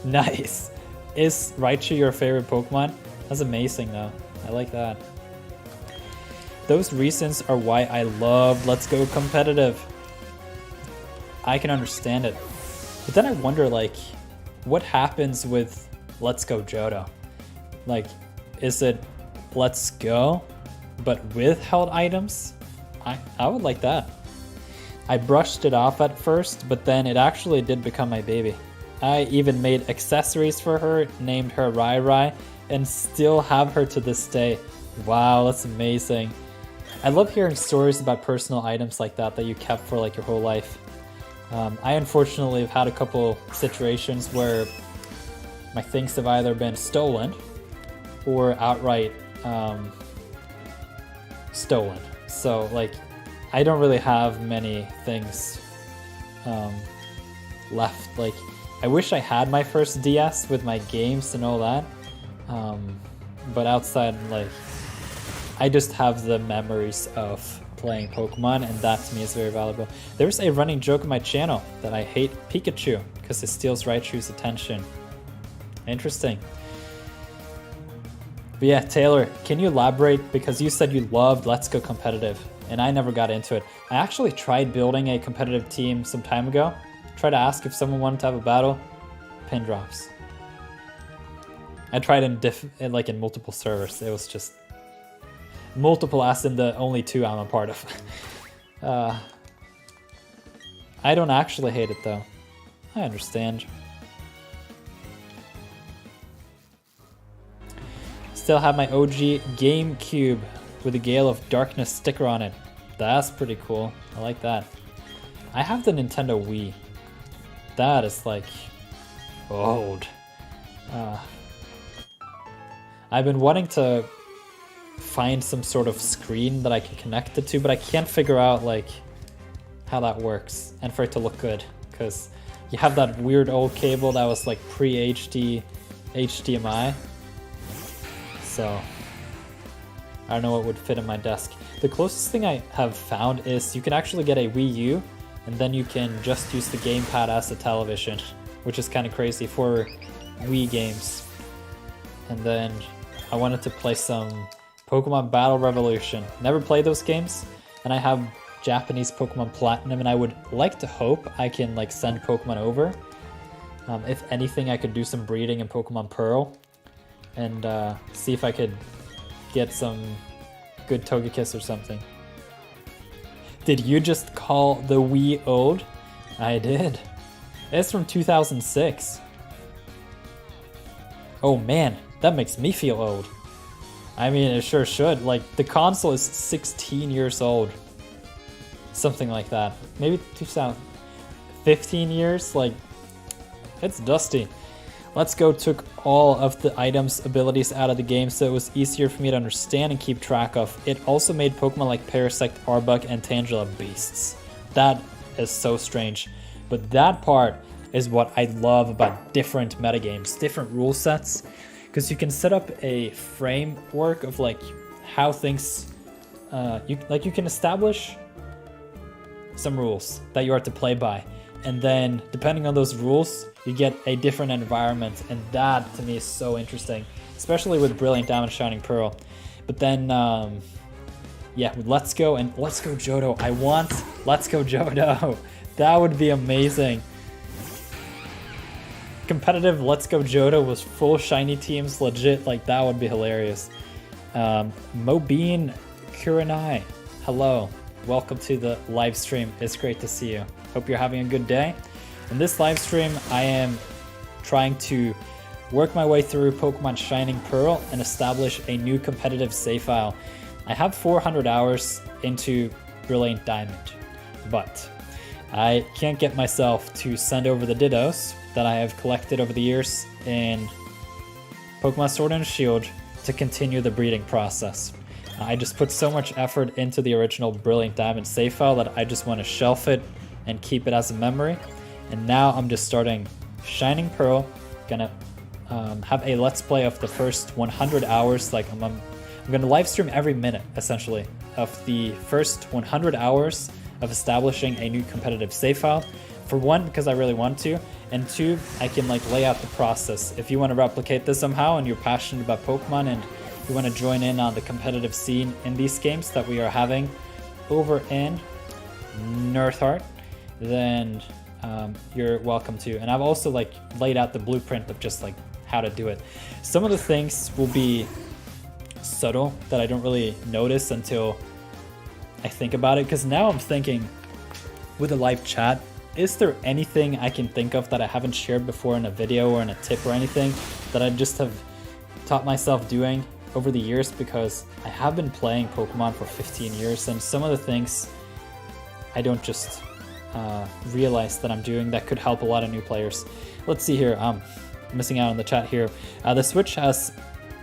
Nice. Is Raichu your favorite Pokemon? That's amazing though. I like that. Those reasons are why I love Let's Go Competitive. I can understand it. But then I wonder, like, what happens with Let's Go Johto? Like, is it Let's Go, but with held items? I would like that. I brushed it off at first, but then it actually did become my baby. I even made accessories for her, named her Rai Rai, and still have her to this day. Wow, that's amazing. I love hearing stories about personal items like that you kept for like your whole life. I unfortunately have had a couple situations where my things have either been stolen or outright stolen. So like, I don't really have many things left. Like, I wish I had my first DS with my games and all that. But outside, like, I just have the memories of playing Pokemon, and that to me is very valuable. There's a running joke on my channel that I hate Pikachu because it steals Raichu's attention. Interesting. But yeah, Taylor, can you elaborate? Because you said you loved Let's Go Competitive, and I never got into it. I actually tried building a competitive team some time ago. Tried to ask if someone wanted to have a battle. Pin drops. I tried in multiple servers. It was just multiple as in the only two I'm a part of. I don't actually hate it though. I understand. Still have my OG GameCube with a Gale of Darkness sticker on it. That's pretty cool. I like that. I have the Nintendo Wii. That is like old. I've been wanting to find some sort of screen that I can connect it to, but I can't figure out like how that works and for it to look good, because you have that weird old cable that was like pre-HD HDMI. So I don't know what would fit in my desk. The closest thing I have found is you can actually get a Wii U and then you can just use the gamepad as a television, which is kind of crazy for Wii games. And then I wanted to play some Pokemon Battle Revolution. Never played those games, and I have Japanese Pokemon Platinum, and I would like to hope I can like send Pokemon over. If anything, I could do some breeding in Pokemon Pearl, and see if I could get some good Togekiss or something. Did you just call the Wii old? I did. It's from 2006. Oh man, that makes me feel old. I mean, it sure should. Like, the console is 16 years old. Something like that. Maybe 15 years? Like, it's dusty. Let's Go took all of the items, abilities out of the game, so it was easier for me to understand and keep track of. It also made Pokemon like Parasect, Arbok, and Tangela beasts. That is so strange. But that part is what I love about different metagames, different rule sets. Because you can set up a framework of like how things, you can establish some rules that you are to play by, and then depending on those rules, you get a different environment, and that to me is so interesting, especially with Brilliant Diamond, Shining Pearl. But then, yeah, with Let's Go and Let's Go Johto, I want Let's Go Johto. That would be amazing. competitive Let's Go Johto was full shiny teams, legit, like that would be hilarious. Mobeen Kuranai, hello, welcome to the live stream. It's great to see you. Hope you're having a good day. In this live stream, I am trying to work my way through Pokemon Shining Pearl and establish a new competitive save file. I have 400 hours into Brilliant Diamond, but I can't get myself to send over the Dittos that I have collected over the years in Pokemon Sword and Shield to continue the breeding process. I just put so much effort into the original Brilliant Diamond save file that I just want to shelf it and keep it as a memory. And now I'm just starting Shining Pearl, gonna have a let's play of the first 100 hours. Like I'm gonna live stream every minute essentially of the first 100 hours of establishing a new competitive save file. For one, because I really want to, and two, I can like lay out the process. If you want to replicate this somehow and you're passionate about Pokemon and you want to join in on the competitive scene in these games that we are having over in Nirth, then you're welcome to. And I've also like laid out the blueprint of just like how to do it. Some of the things will be subtle that I don't really notice until I think about it, because now I'm thinking with a live chat, is there anything I can think of that I haven't shared before in a video or in a tip or anything that I just have taught myself doing over the years, because I have been playing Pokemon for 15 years and some of the things I don't just realize that I'm doing that could help a lot of new players. Let's see here, I'm missing out on the chat here. The Switch has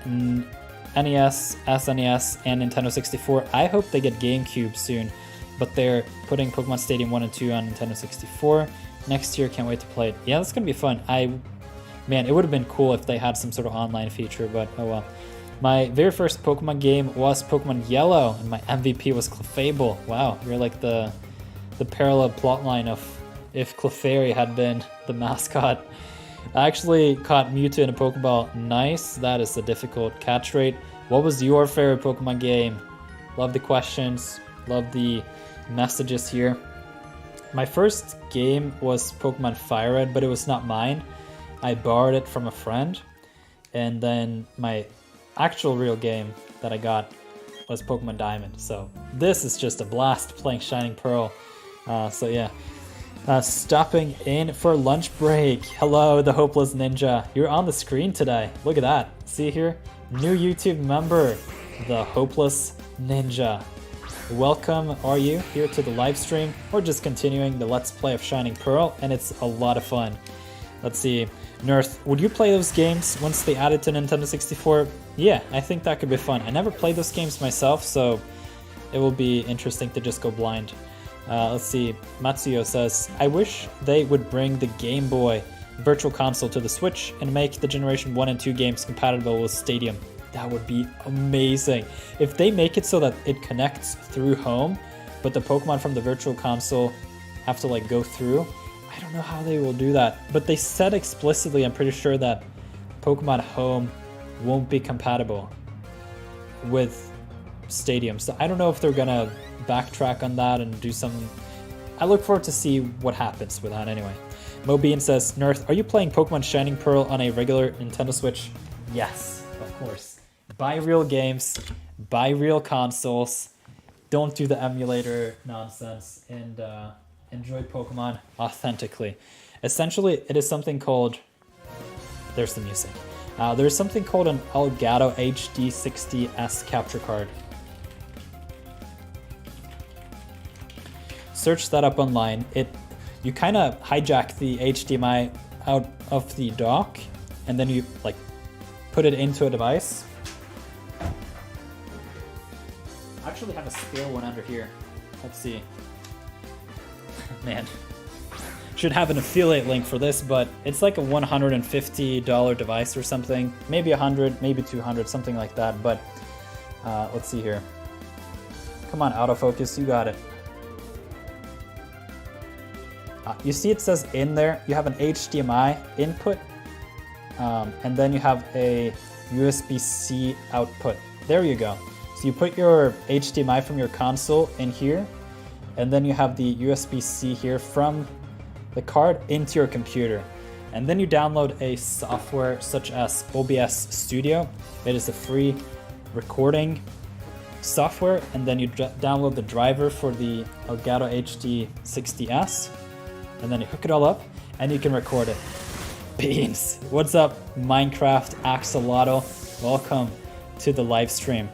NES, SNES, and Nintendo 64. I hope they get GameCube soon, but they're putting Pokemon Stadium 1 and 2 on Nintendo 64 next year. Can't wait to play it. Yeah, that's gonna be fun. Man, it would have been cool if they had some sort of online feature, but oh well. My very first Pokemon game was Pokemon Yellow, and my MVP was Clefable. Wow, you're like the parallel plotline of if Clefairy had been the mascot. I actually caught Mewtwo in a Pokeball. Nice, that is a difficult catch rate. What was your favorite Pokemon game? Love the questions, love the messages here. My first game was Pokemon Fire Red, but it was not mine. I borrowed it from a friend. And then my actual real game that I got was Pokemon Diamond. So this is just a blast playing Shining Pearl. So yeah. Stopping in for lunch break. Hello, the Hopeless Ninja. You're on the screen today. Look at that. See here? New YouTube member, the Hopeless Ninja. Welcome, are you, here to the live stream. We're just continuing the Let's Play of Shining Pearl, and it's a lot of fun. Let's see. Nirth, would you play those games once they added to Nintendo 64? Yeah, I think that could be fun. I never played those games myself, so it will be interesting to just go blind. Let's see, Matsuyo says, I wish they would bring the Game Boy Virtual Console to the Switch and make the Generation 1 and 2 games compatible with Stadium. That would be amazing. If they make it so that it connects through home, but the Pokemon from the Virtual Console have to like go through, I don't know how they will do that. But they said explicitly, I'm pretty sure, that Pokemon Home won't be compatible with Stadium. So I don't know if they're gonna backtrack on that and do some. I look forward to see what happens with that anyway. Mobeen says, Nirth, are you playing Pokemon Shining Pearl on a regular Nintendo Switch? Yes, of course. Buy real games, buy real consoles, don't do the emulator nonsense, and enjoy Pokemon authentically. Essentially, it is something called, there's the music. There's something called an Elgato HD 60S capture card. Search that up online. You kind of hijack the HDMI out of the dock, and then you like put it into a device. I actually have a spare one under here. Let's see. Man, should have an affiliate link for this, but it's like a $150 device or something. Maybe 100, maybe 200, something like that. But let's see here. Come on, autofocus, you got it. You see it says in there, you have an HDMI input, and then you have a USB-C output. There you go. So you put your HDMI from your console in here, and then you have the USB-C here from the card into your computer. and then you download a software such as OBS Studio. It is a free recording software, and then you download the driver for the Elgato HD 60S, and then you hook it all up and you can record it. Beans! What's up, Minecraft Axolotl? Welcome to the live stream.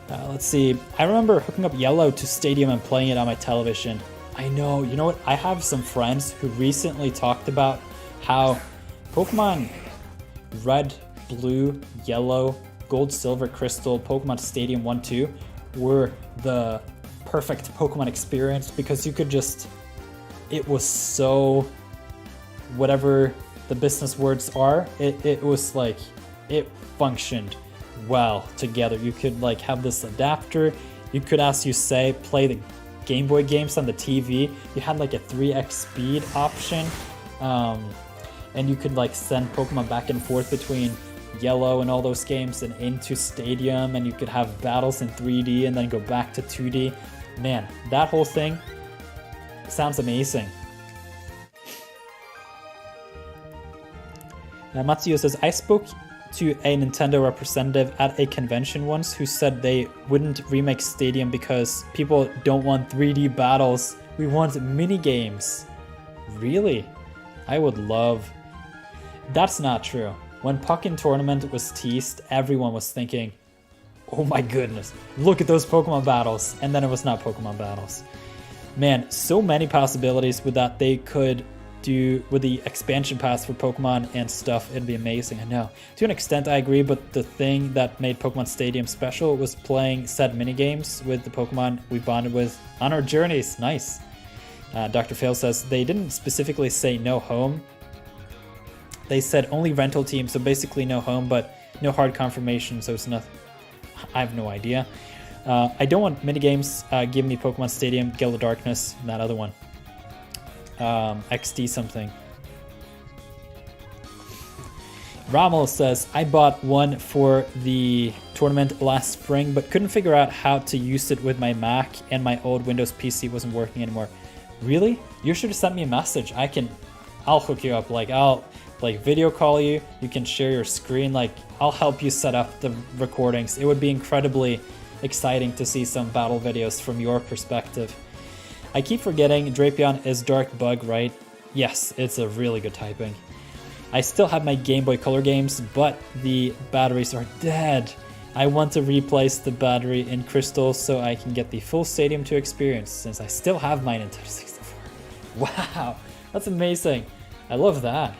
Let's see. I remember hooking up Yellow to Stadium and playing it on my television. I know. You know what? I have some friends who recently talked about how Pokemon Red, Blue, Yellow, Gold, Silver, Crystal, Pokemon Stadium 1, 2 were the perfect Pokemon experience because you could just... It was so... Whatever the business words are, it was like... It functioned well together. You could like have this adapter. You could, as you say, play the Game Boy games on the TV. You had like a 3x speed option. And you could like send Pokemon back and forth between Yellow and all those games and into Stadium, and you could have battles in 3D and then go back to 2D. Man, that whole thing sounds amazing. Matsuyo says, I spoke to a Nintendo representative at a convention once who said they wouldn't remake Stadium because people don't want 3D battles. We want mini games. Really? I would love... That's not true. When Pokken Tournament was teased, everyone was thinking, oh my goodness, look at those Pokemon battles. And then it was not Pokemon battles. Man, so many possibilities with that they could do with the expansion pass for Pokemon and stuff. It'd be amazing. I know. To an extent, I agree, but the thing that made Pokemon Stadium special was playing said minigames with the Pokemon we bonded with on our journeys. Nice. Dr. Fail says, they didn't specifically say no home. They said only rental team, so basically no home, but no hard confirmation, so it's nothing. I have no idea. I don't want minigames. Give me Pokemon Stadium, Gale of Darkness, and that other one. XD something. Rommel says, I bought one for the tournament last spring, but couldn't figure out how to use it with my Mac, and my old Windows PC wasn't working anymore. Really? You should have sent me a message. I'll hook you up. Like, I'll like video call you. You can share your screen. Like, I'll help you set up the recordings. It would be incredibly exciting to see some battle videos from your perspective. I keep forgetting Drapion is Dark Bug, right? Yes, it's a really good typing. I still have my Game Boy Color games, but the batteries are dead. I want to replace the battery in Crystal so I can get the full Stadium 2 experience, since I still have my Nintendo 64. Wow, that's amazing. I love that.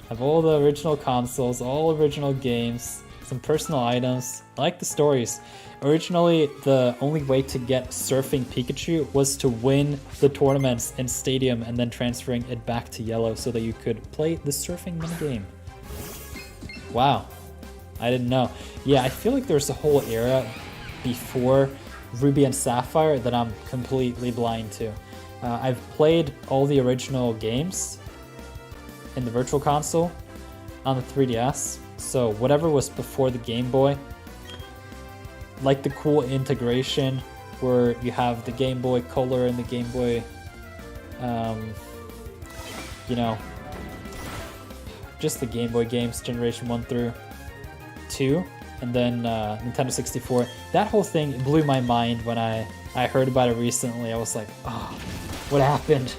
I have all the original consoles, all original games, some personal items. I like the stories. Originally, the only way to get Surfing Pikachu was to win the tournaments in Stadium and then transferring it back to Yellow so that you could play the surfing minigame. Wow, I didn't know. Yeah, I feel like there's a whole era before Ruby and Sapphire that I'm completely blind to. I've played all the original games in the Virtual Console on the 3DS, so whatever was before the Game Boy, like the cool integration where you have the Game Boy Color and the Game Boy, you know, just the Game Boy games, Generation 1 through 2, and then Nintendo 64. That whole thing blew my mind when I heard about it recently. I was like, oh, what happened?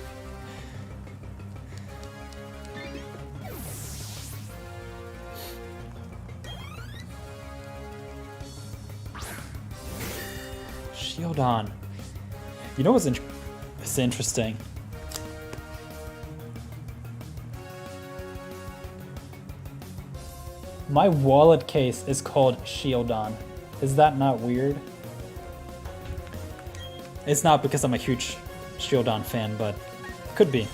Shieldon. You know what's it's interesting? My wallet case is called Shieldon. Is that not weird? It's not because I'm a huge Shieldon fan, but it could be.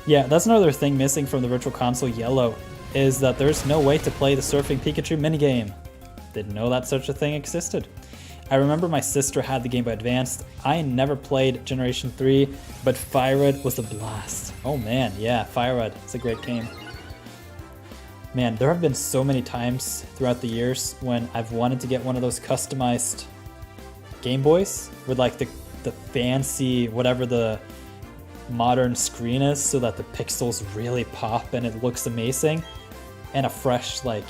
Yeah, that's another thing missing from the Virtual Console Yellow, is that there's no way to play the Surfing Pikachu minigame. Didn't know that such a thing existed. I remember my sister had the Game Boy Advance. I never played Generation 3, but Fire Red was a blast. Oh man, yeah, Fire Red. It's a great game. Man, there have been so many times throughout the years when I've wanted to get one of those customized Game Boys with like the fancy, whatever the modern screen is so that the pixels really pop and it looks amazing, and a fresh, like,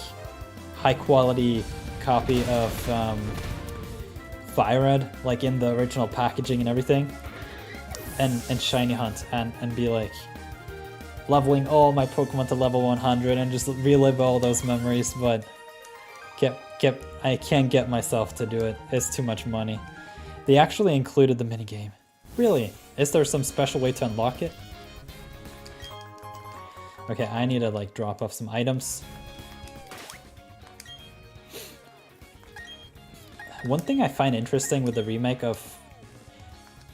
high quality copy of Fire Red, like in the original packaging and everything, and Shiny Hunt, and be like leveling all my Pokemon to level 100 and just relive all those memories, but I can't get myself to do it. It's too much money. They actually included the minigame. Really? Is there some special way to unlock it? Okay, I need to like drop off some items. One thing I find interesting with the remake of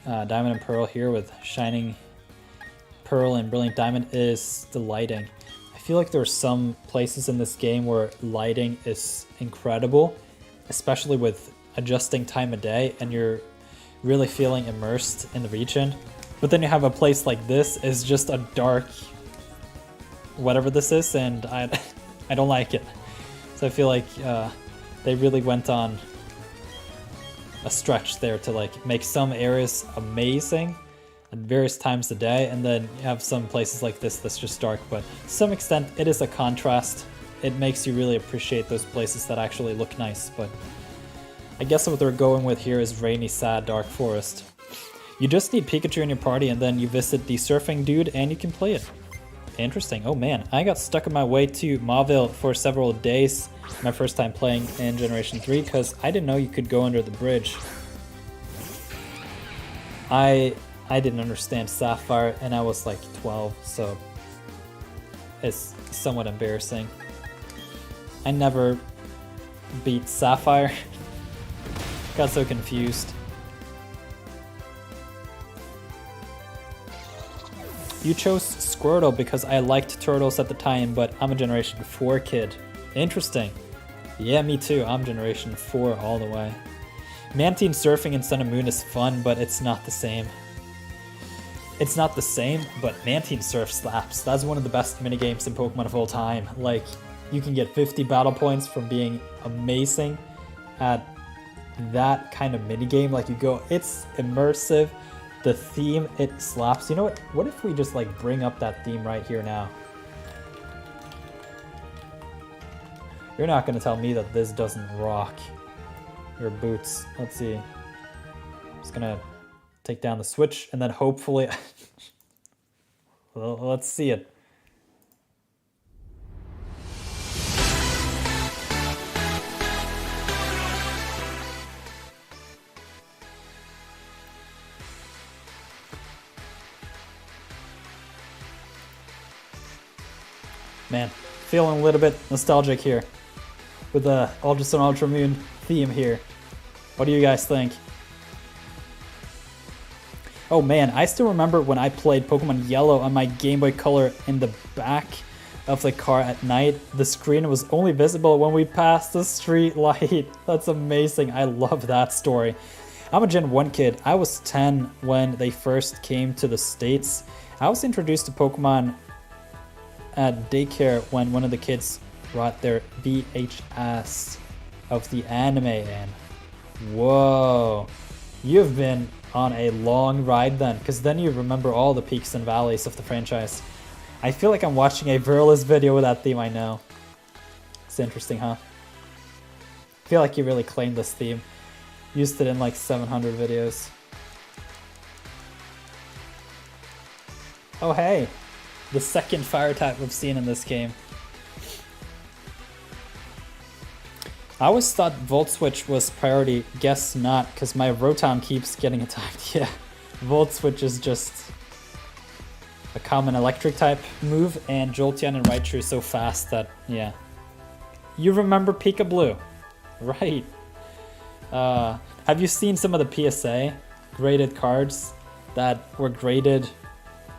Diamond and Pearl here with Shining Pearl and Brilliant Diamond is the lighting. I feel like there are some places in this game where lighting is incredible, especially with adjusting time of day and you're really feeling immersed in the region. But then you have a place like this is just a dark whatever this is, and I don't like it. So I feel like they really went on a stretch there to like make some areas amazing at various times of the day, and then you have some places like this that's just dark, but to some extent it is a contrast. It makes you really appreciate those places that actually look nice, but I guess what they're going with here is rainy, sad, dark forest. You just need Pikachu in your party and then you visit the surfing dude and you can play it. Interesting. Oh man, I got stuck on my way to Mauville for several days my first time playing in Generation 3 because I didn't know you could go under the bridge. I didn't understand Sapphire and I was like 12, so it's somewhat embarrassing. I never beat Sapphire. Got so confused. You chose Squirtle because I liked turtles at the time, but I'm a Generation 4 kid. Interesting. Yeah, me too. I'm Generation 4 all the way. Mantine surfing in Sun and Moon is fun, but it's not the same. It's not the same, but Mantine surf slaps. That's one of the best minigames in Pokemon of all time. Like, you can get 50 battle points from being amazing at that kind of minigame. Like, you go, it's immersive. The theme, it slaps. You know what? What if we just like bring up that theme right here now? You're not gonna tell me that this doesn't rock your boots. Let's see. I'm just gonna take down the switch and then hopefully well, let's see it. Man, feeling a little bit nostalgic here with the Ultra Sun Ultra Moon theme here. What do you guys think? Oh man, I still remember when I played Pokemon Yellow on my Game Boy Color in the back of the car at night. The screen was only visible when we passed the street light. That's amazing. I love that story. I'm a Gen 1 kid. I was 10 when they first came to the States. I was introduced to Pokemon at daycare when one of the kids brought their VHS of the anime in. Whoa, you've been on a long ride then, because then you remember all the peaks and valleys of the franchise. I feel like I'm watching a Verlis video with that theme. I know. It's interesting, huh? I feel like you really claimed this theme. Used it in like 700 videos. Oh hey, the second fire type we've seen in this game. I always thought Volt Switch was priority. Guess not, because my Rotom keeps getting attacked. Yeah, Volt Switch is just a common electric type move, and Jolteon and Raichu so fast that, yeah. You remember Pika Blue, right? Have you seen some of the PSA graded cards that were graded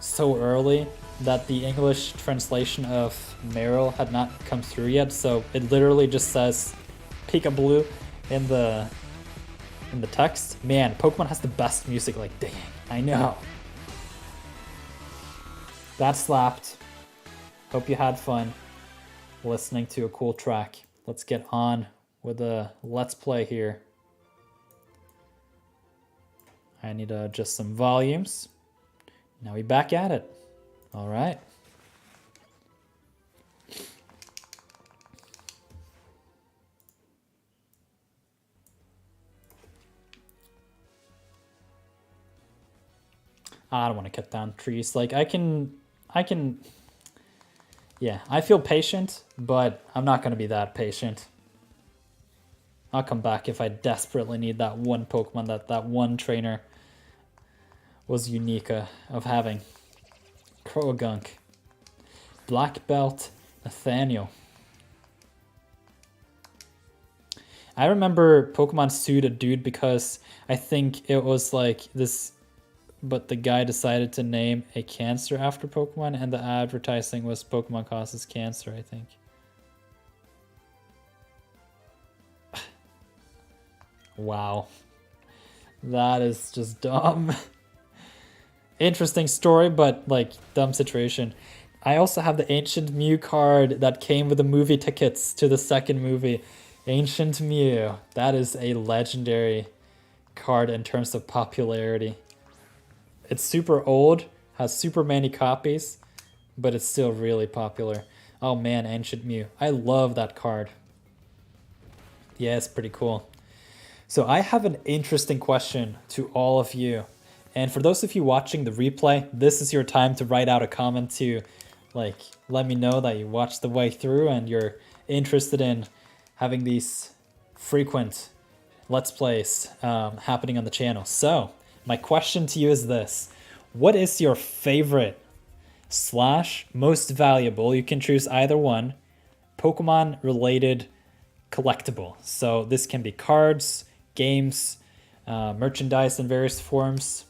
so early that the English translation of Meryl had not come through yet? So it literally just says Pika Blue in the text. Man, Pokemon has the best music. Like, dang, I know. That slapped. Hope you had fun listening to a cool track. Let's get on with a let's play here. I need to adjust some volumes. Now we back at it. All right. I don't want to cut down trees. Like I can, yeah, I feel patient, but I'm not going to be that patient. I'll come back if I desperately need that one Pokemon that one trainer was unique of having. Croagunk. Black Belt Nathaniel. I remember Pokemon sued a dude because I think it was like this, but the guy decided to name a cancer after Pokemon, and the advertising was Pokemon causes cancer, I think. Wow. That is just dumb. Interesting story, but like dumb situation. I also have the Ancient Mew card that came with the movie tickets to the second movie. Ancient Mew. That is a legendary card in terms of popularity. It's super old, has super many copies, but it's still really popular. Oh man, Ancient Mew. I love that card. Yeah, it's pretty cool. So I have an interesting question to all of you. And for those of you watching the replay, this is your time to write out a comment to like let me know that you watched the way through and you're interested in having these frequent Let's Plays happening on the channel. So my question to you is this. What is your favorite / most valuable, you can choose either one, Pokemon related collectible? So this can be cards, games, merchandise in various forms.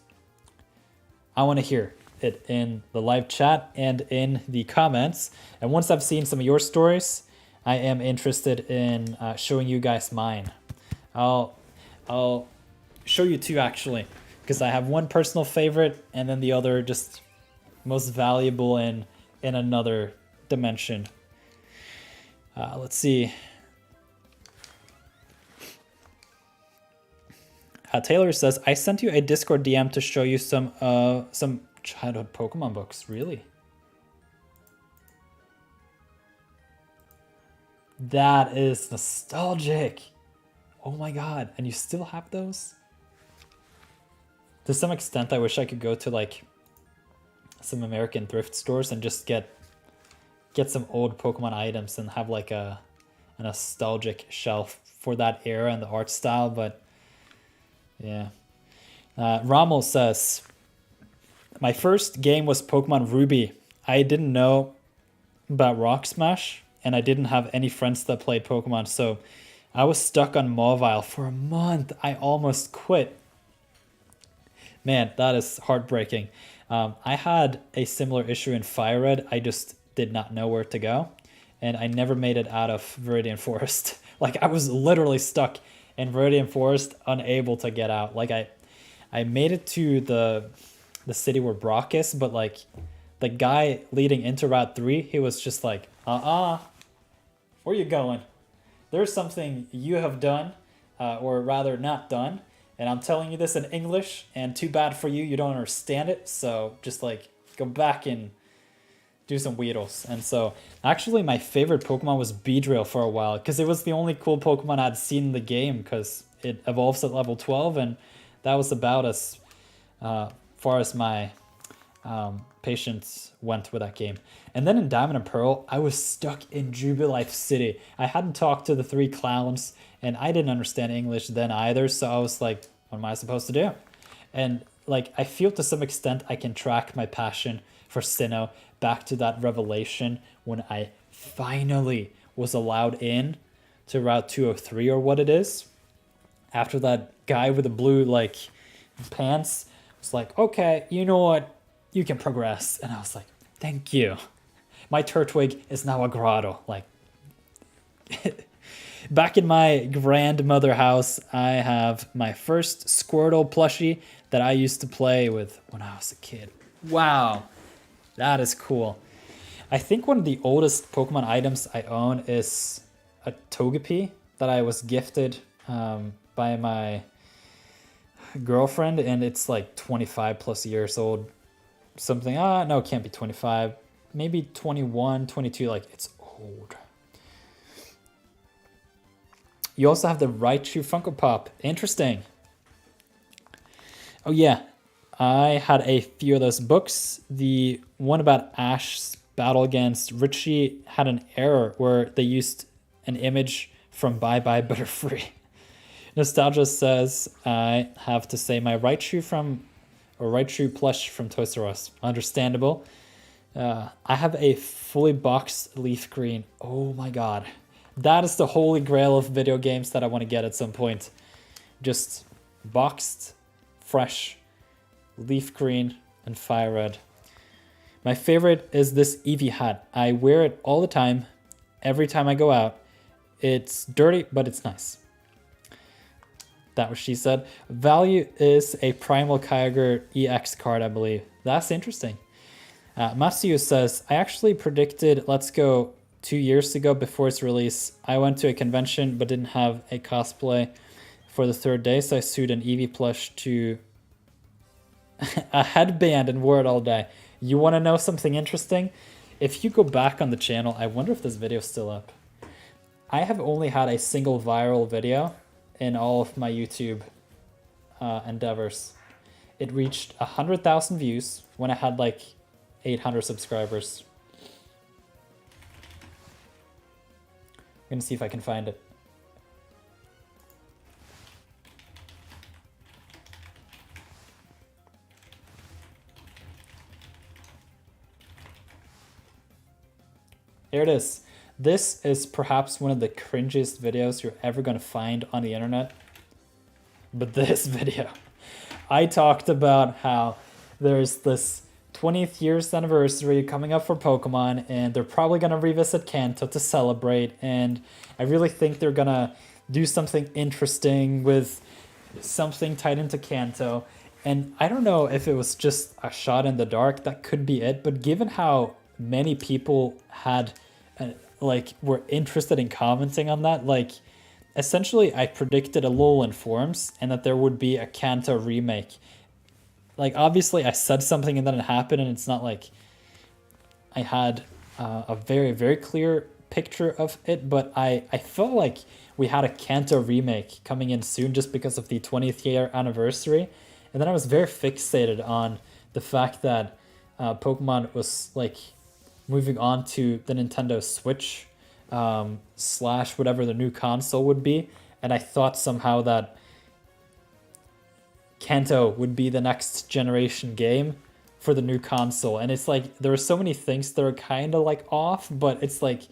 I want to hear it in the live chat and in the comments. And once I've seen some of your stories, I am interested in showing you guys mine. I'll show you two actually, because I have one personal favorite and then the other just most valuable in another dimension. Let's see. Taylor says, I sent you a Discord DM to show you some childhood Pokemon books. Really? That is nostalgic. Oh my god. And you still have those? To some extent, I wish I could go to like some American thrift stores and just get some old Pokemon items and have like a nostalgic shelf for that era and the art style, but yeah. Rommel says, my first game was Pokemon Ruby. I didn't know about Rock Smash, and I didn't have any friends that played Pokemon, so I was stuck on Mobile for a month. I almost quit. Man, that is heartbreaking. I had a similar issue in Fire Red. I just did not know where to go, and I never made it out of Viridian Forest. Like, I was literally stuck in Viridian Forest, unable to get out. Like, I made it to the city where Brock is, but like the guy leading into Route 3, he was just like, where are you going? There's something you have done, or rather not done, and I'm telling you this in English, and too bad for you, you don't understand it, so just like go back and do some Weedles. And so actually my favorite Pokemon was Beedrill for a while, because it was the only cool Pokemon I'd seen in the game, because it evolves at level 12, and that was about as far as my patience went with that game. And then in Diamond and Pearl, I was stuck in Jubilife City. I hadn't talked to the 3 clowns, and I didn't understand English then either, so I was like, what am I supposed to do? And like, I feel to some extent I can track my passion for Sinnoh back to that revelation when I finally was allowed in to Route 203 or what it is. After that guy with the blue like pants was like, okay, you know what? You can progress. And I was like, thank you. My Turtwig is now a grotto. Like, back in my grandmother house, I have my first Squirtle plushie that I used to play with when I was a kid. Wow, that is cool. I think one of the oldest Pokemon items I own is a Togepi that I was gifted by my girlfriend, and it's like 25 plus years old. something. No, it can't be 25. Maybe 21, 22. Like, it's old. You also have the Raichu Funko Pop. Interesting. Oh, yeah. I had a few of those books. The one about Ash's battle against Richie had an error where they used an image from Bye Bye Butterfree. Nostalgia says, I have to say my Raichu plush from Toys R Us. Understandable. I have a fully boxed leaf green. Oh my god. That is the holy grail of video games that I want to get at some point. Just boxed, fresh, leaf green, and fire red. My favorite is this Eevee hat. I wear it all the time, every time I go out. It's dirty, but it's nice. That was she said. Value is a Primal Kyogre EX card, I believe. That's interesting. Matsuyu says, I actually predicted Let's Go 2 years ago before its release. I went to a convention but didn't have a cosplay for the third day, so I sewed an Eevee plush to a headband and wore it all day. You want to know something interesting? If you go back on the channel, I wonder if this video is still up. I have only had a single viral video in all of my YouTube endeavors. It reached 100,000 views when I had like 800 subscribers. I'm gonna see if I can find it. Here it is. This is perhaps one of the cringiest videos you're ever going to find on the internet. But this video, I talked about how there's this 20th year's anniversary coming up for Pokemon, and they're probably going to revisit Kanto to celebrate, and I really think they're going to do something interesting with something tied into Kanto. And I don't know if it was just a shot in the dark, that could be it, but given how many people had were interested in commenting on that, like essentially I predicted a lull in forms and that there would be a Kanto remake. Like obviously I said something and then it happened, and it's not like I had a very, very clear picture of it, but I felt like we had a Kanto remake coming in soon just because of the 20th year anniversary. And then I was very fixated on the fact that Pokemon was like moving on to the Nintendo Switch / whatever the new console would be. And I thought somehow that Kanto would be the next generation game for the new console. And it's like, there are so many things that are kind of like off, but it's like,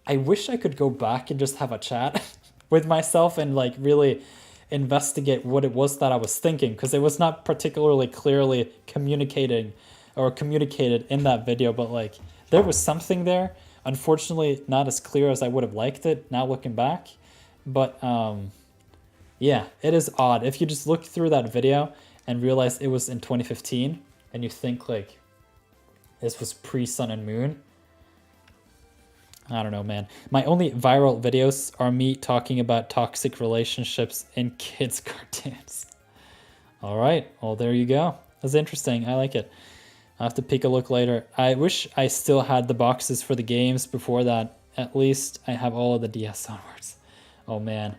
I wish I could go back and just have a chat with myself and like really investigate what it was that I was thinking, because it was not particularly clearly communicated in that video, but like there was something there. Unfortunately, not as clear as I would have liked it now looking back. But yeah, it is odd. If you just look through that video and realize it was in 2015 and you think like this was pre-Sun and Moon, I don't know, man. My only viral videos are me talking about toxic relationships in kids' cartoons. All right, well, there you go. That's interesting. I like it. I'll have to take a look later. I wish I still had the boxes for the games before that. At least I have all of the DS onwards. Oh, man.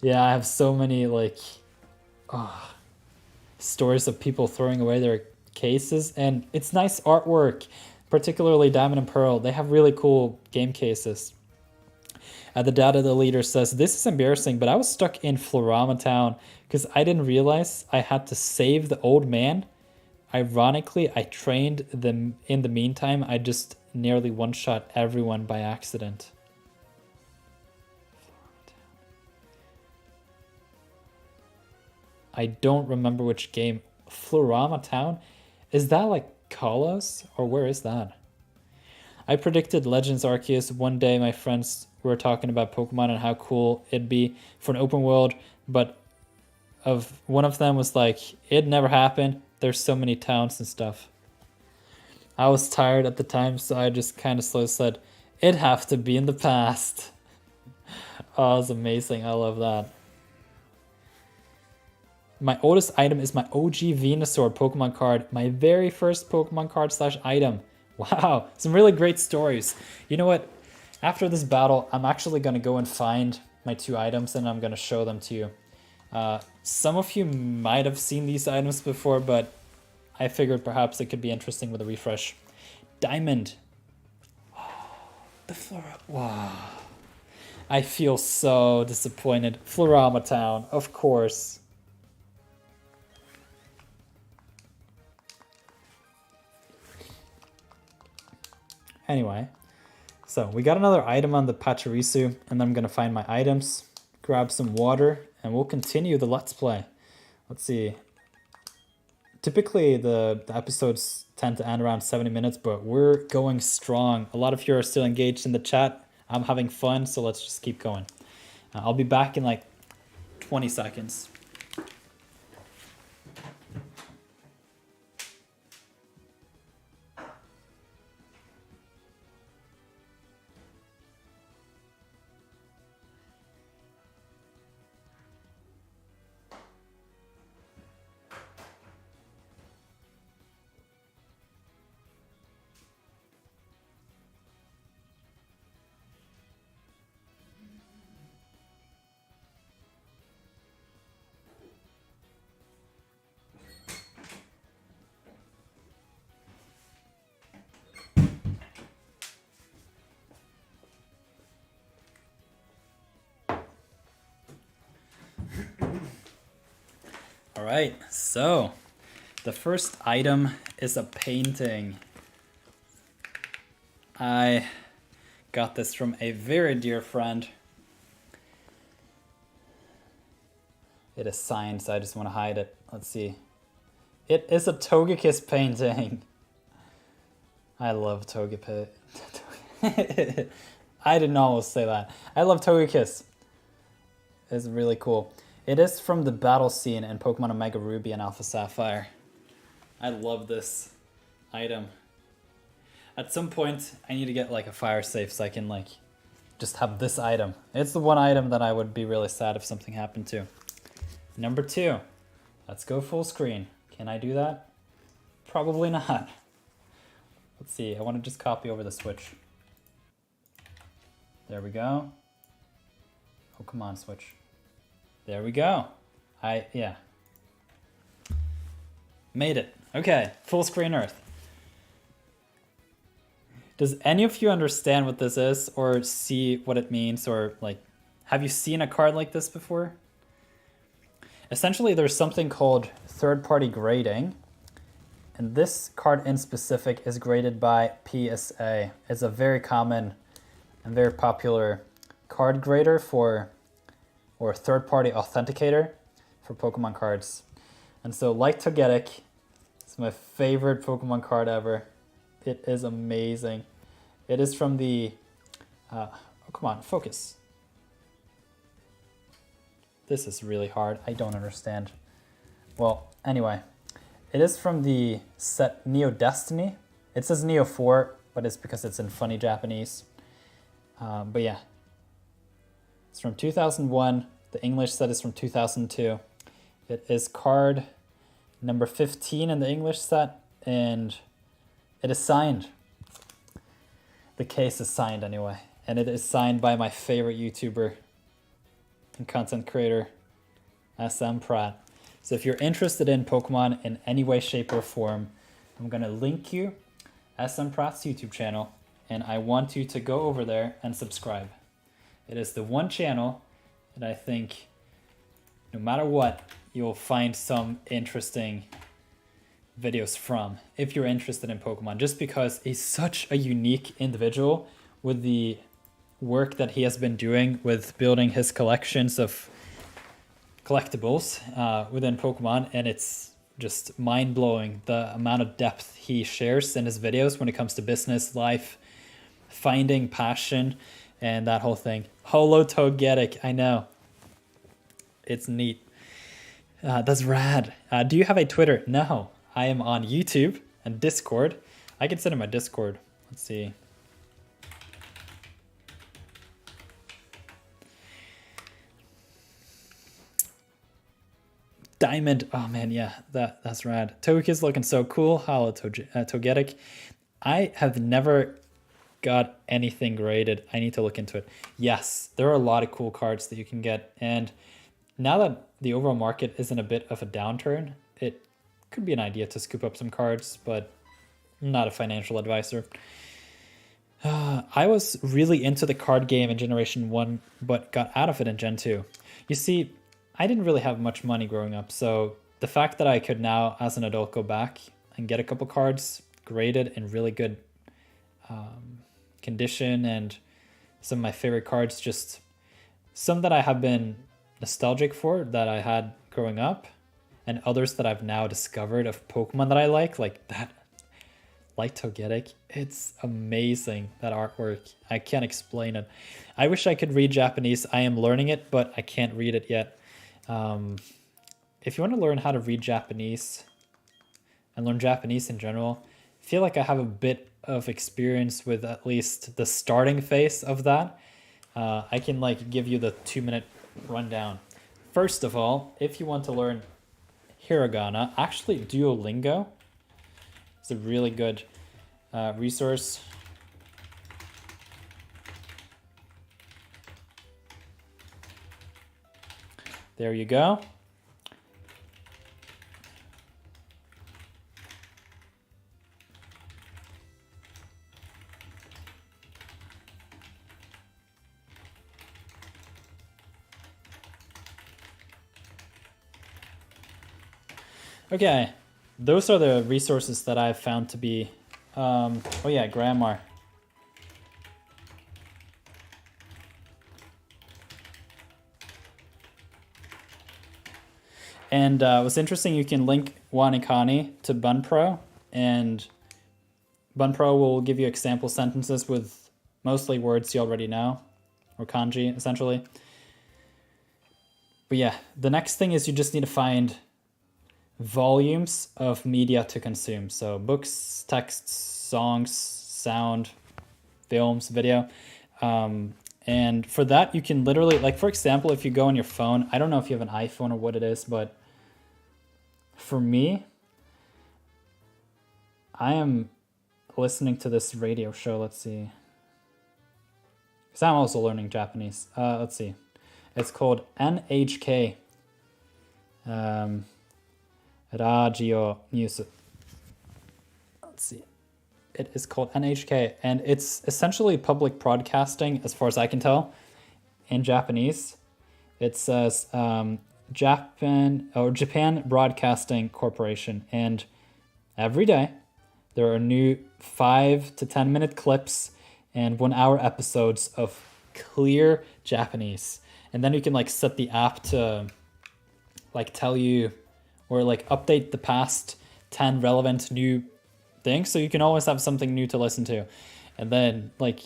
Yeah, I have so many, like, stories of people throwing away their cases. And it's nice artwork, particularly Diamond and Pearl. They have really cool game cases. The data the leader says, this is embarrassing, but I was stuck in Florama Town because I didn't realize I had to save the old man. Ironically, I trained them in the meantime. I just nearly one-shot everyone by accident. I don't remember which game. Florama Town? Is that like Kalos? Or where is that? I predicted Legends Arceus. One day my friends were talking about Pokemon and how cool it'd be for an open world, but one of them was like, it never happened. There's so many towns and stuff. I was tired at the time, so I just kind of slowly said, it'd have to be in the past. Oh, it was amazing. I love that. My oldest item is my OG Venusaur Pokemon card. My very first Pokemon card / item. Wow, some really great stories. You know what? After this battle, I'm actually going to go and find my 2 items and I'm going to show them to you. Some of you might have seen these items before, but I figured perhaps it could be interesting with a refresh. Diamond. The Flora. Wow. I feel so disappointed. Florama Town, of course. Anyway, so we got another item on the Pachirisu, and then I'm gonna find my items, grab some water, and we'll continue the Let's Play. Let's see. Typically, the episodes tend to end around 70 minutes, but we're going strong. A lot of you are still engaged in the chat. I'm having fun, so let's just keep going. I'll be back in like 20 seconds. All right, so the first item is a painting. I got this from a very dear friend. It is signed, so I just want to hide it. Let's see. It is a Togekiss painting. I love Togepi. I didn't almost say that. I love Togekiss. It's really cool. It is from the battle scene in Pokemon Omega Ruby and Alpha Sapphire. I love this item. At some point, I need to get like a fire safe so I can like just have this item. It's the one item that I would be really sad if something happened to. Number 2. Let's go full screen. Can I do that? Probably not. Let's see. I want to just copy over the Switch. There we go. Oh, come on, Switch. There we go. Yeah. Made it. Okay, full screen Earth. Does any of you understand what this is or see what it means, or like, have you seen a card like this before? Essentially, there's something called third-party grading, and this card in specific is graded by PSA. It's a very common and very popular card grader or third-party authenticator for Pokemon cards. And so, like Togetic, it's my favorite Pokemon card ever. It is amazing. It is from the... oh, come on, focus. This is really hard. I don't understand. Well, anyway. It is from the set Neo Destiny. It says Neo 4, but it's because it's in funny Japanese. But yeah. It's from 2001. The English set is from 2002. It is card number 15 in the English set, and it is signed. The case is signed anyway, and it is signed by my favorite YouTuber and content creator, SM Pratt. So if you're interested in Pokemon in any way, shape, or form, I'm gonna link you SM Pratt's YouTube channel, and I want you to go over there and subscribe. It is the one channel that I think, no matter what, you'll find some interesting videos from if you're interested in Pokemon, just because he's such a unique individual with the work that he has been doing with building his collections of collectibles within Pokemon, and it's just mind-blowing the amount of depth he shares in his videos when it comes to business, life, finding passion, and that whole thing. Holo Togetic, I know. It's neat. That's rad. Do you have a Twitter? No. I am on YouTube and Discord. I consider my Discord. Let's see. Diamond. Oh man, yeah, that's rad. Togekiss looking so cool. Togetic. I have never got anything graded. I need to look into it. Yes, there are a lot of cool cards that you can get, and now that the overall market is in a bit of a downturn, it could be an idea to scoop up some cards, but I'm not a financial advisor. I was really into the card game in Generation 1, but got out of it in Gen 2. You see, I didn't really have much money growing up, so the fact that I could now, as an adult, go back and get a couple cards graded in really good condition, and some of my favorite cards, just some that I have been nostalgic for that I had growing up, and others that I've now discovered of Pokemon that I like that. Like Togetic, it's amazing, that artwork. I can't explain it. I wish I could read Japanese. I am learning it, but I can't read it yet. If you want to learn how to read Japanese and learn Japanese in general, I feel like I have a bit of experience with at least the starting phase of that. I can like give you the 2-minute rundown. First of all, if you want to learn hiragana, actually Duolingo is a really good resource. There you go. Okay, those are the resources that I've found to be, oh yeah, grammar. And what's interesting, you can link Wanikani to Bunpro, and Bunpro will give you example sentences with mostly words you already know, or kanji, essentially. But yeah, the next thing is you just need to find volumes of media to consume. So books, texts, songs, sound, films, video. And for that, you can literally, like, for example, if you go on your phone, I don't know if you have an iPhone or what it is, but for me, I am listening to this radio show. Let's see. Because I'm also learning Japanese. Let's see. It's called NHK. Radio News. Let's see. It is called NHK, and it's essentially public broadcasting, as far as I can tell, in Japanese. It says Japan Broadcasting Corporation, and every day there are new 5 to 10 minute clips and 1-hour episodes of clear Japanese. And then you can like set the app to like tell you or like update the past 10 relevant new things, so you can always have something new to listen to. And then like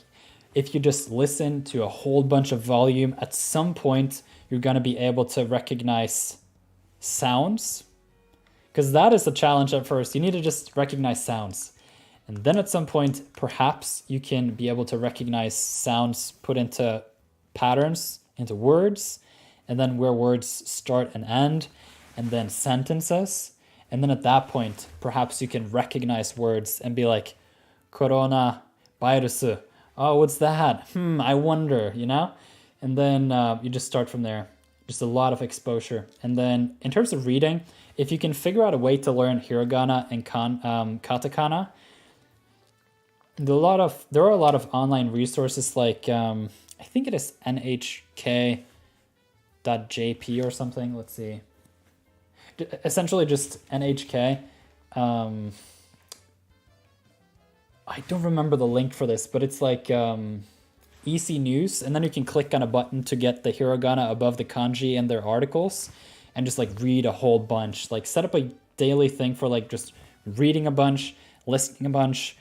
if you just listen to a whole bunch of volume, at some point you're going to be able to recognize sounds, because that is the challenge at first. You need to just recognize sounds, and then at some point perhaps you can be able to recognize sounds put into patterns, into words, and then where words start and end, and then sentences. And then at that point, perhaps you can recognize words and be like, Corona virus. Oh, what's that? I wonder, you know? And then you just start from there. Just a lot of exposure. And then in terms of reading, if you can figure out a way to learn hiragana and katakana, there are a lot of online resources like, I think it is nhk.jp or something. Let's see. Essentially just NHK. I don't remember the link for this, but it's like EC News, and then you can click on a button to get the hiragana above the kanji and their articles, and just like read a whole bunch. Like set up a daily thing for like just reading a bunch, listening a bunch,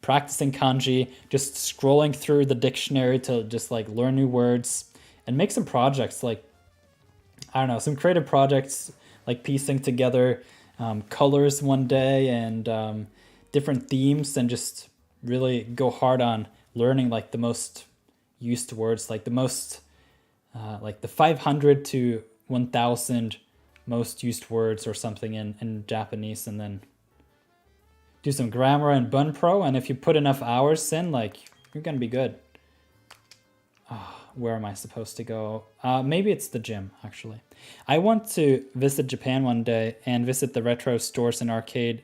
practicing kanji, just scrolling through the dictionary to just like learn new words, and make some projects like, I don't know, some creative projects like piecing together colors one day and different themes, and just really go hard on learning like the most used words, like the most, like the 500 to 1000 most used words or something in Japanese, and then do some grammar and Bun Pro, and if you put enough hours in, like, you're gonna be good. Oh, where am I supposed to go? Maybe it's the gym, actually. I want to visit Japan one day and visit the retro stores and arcade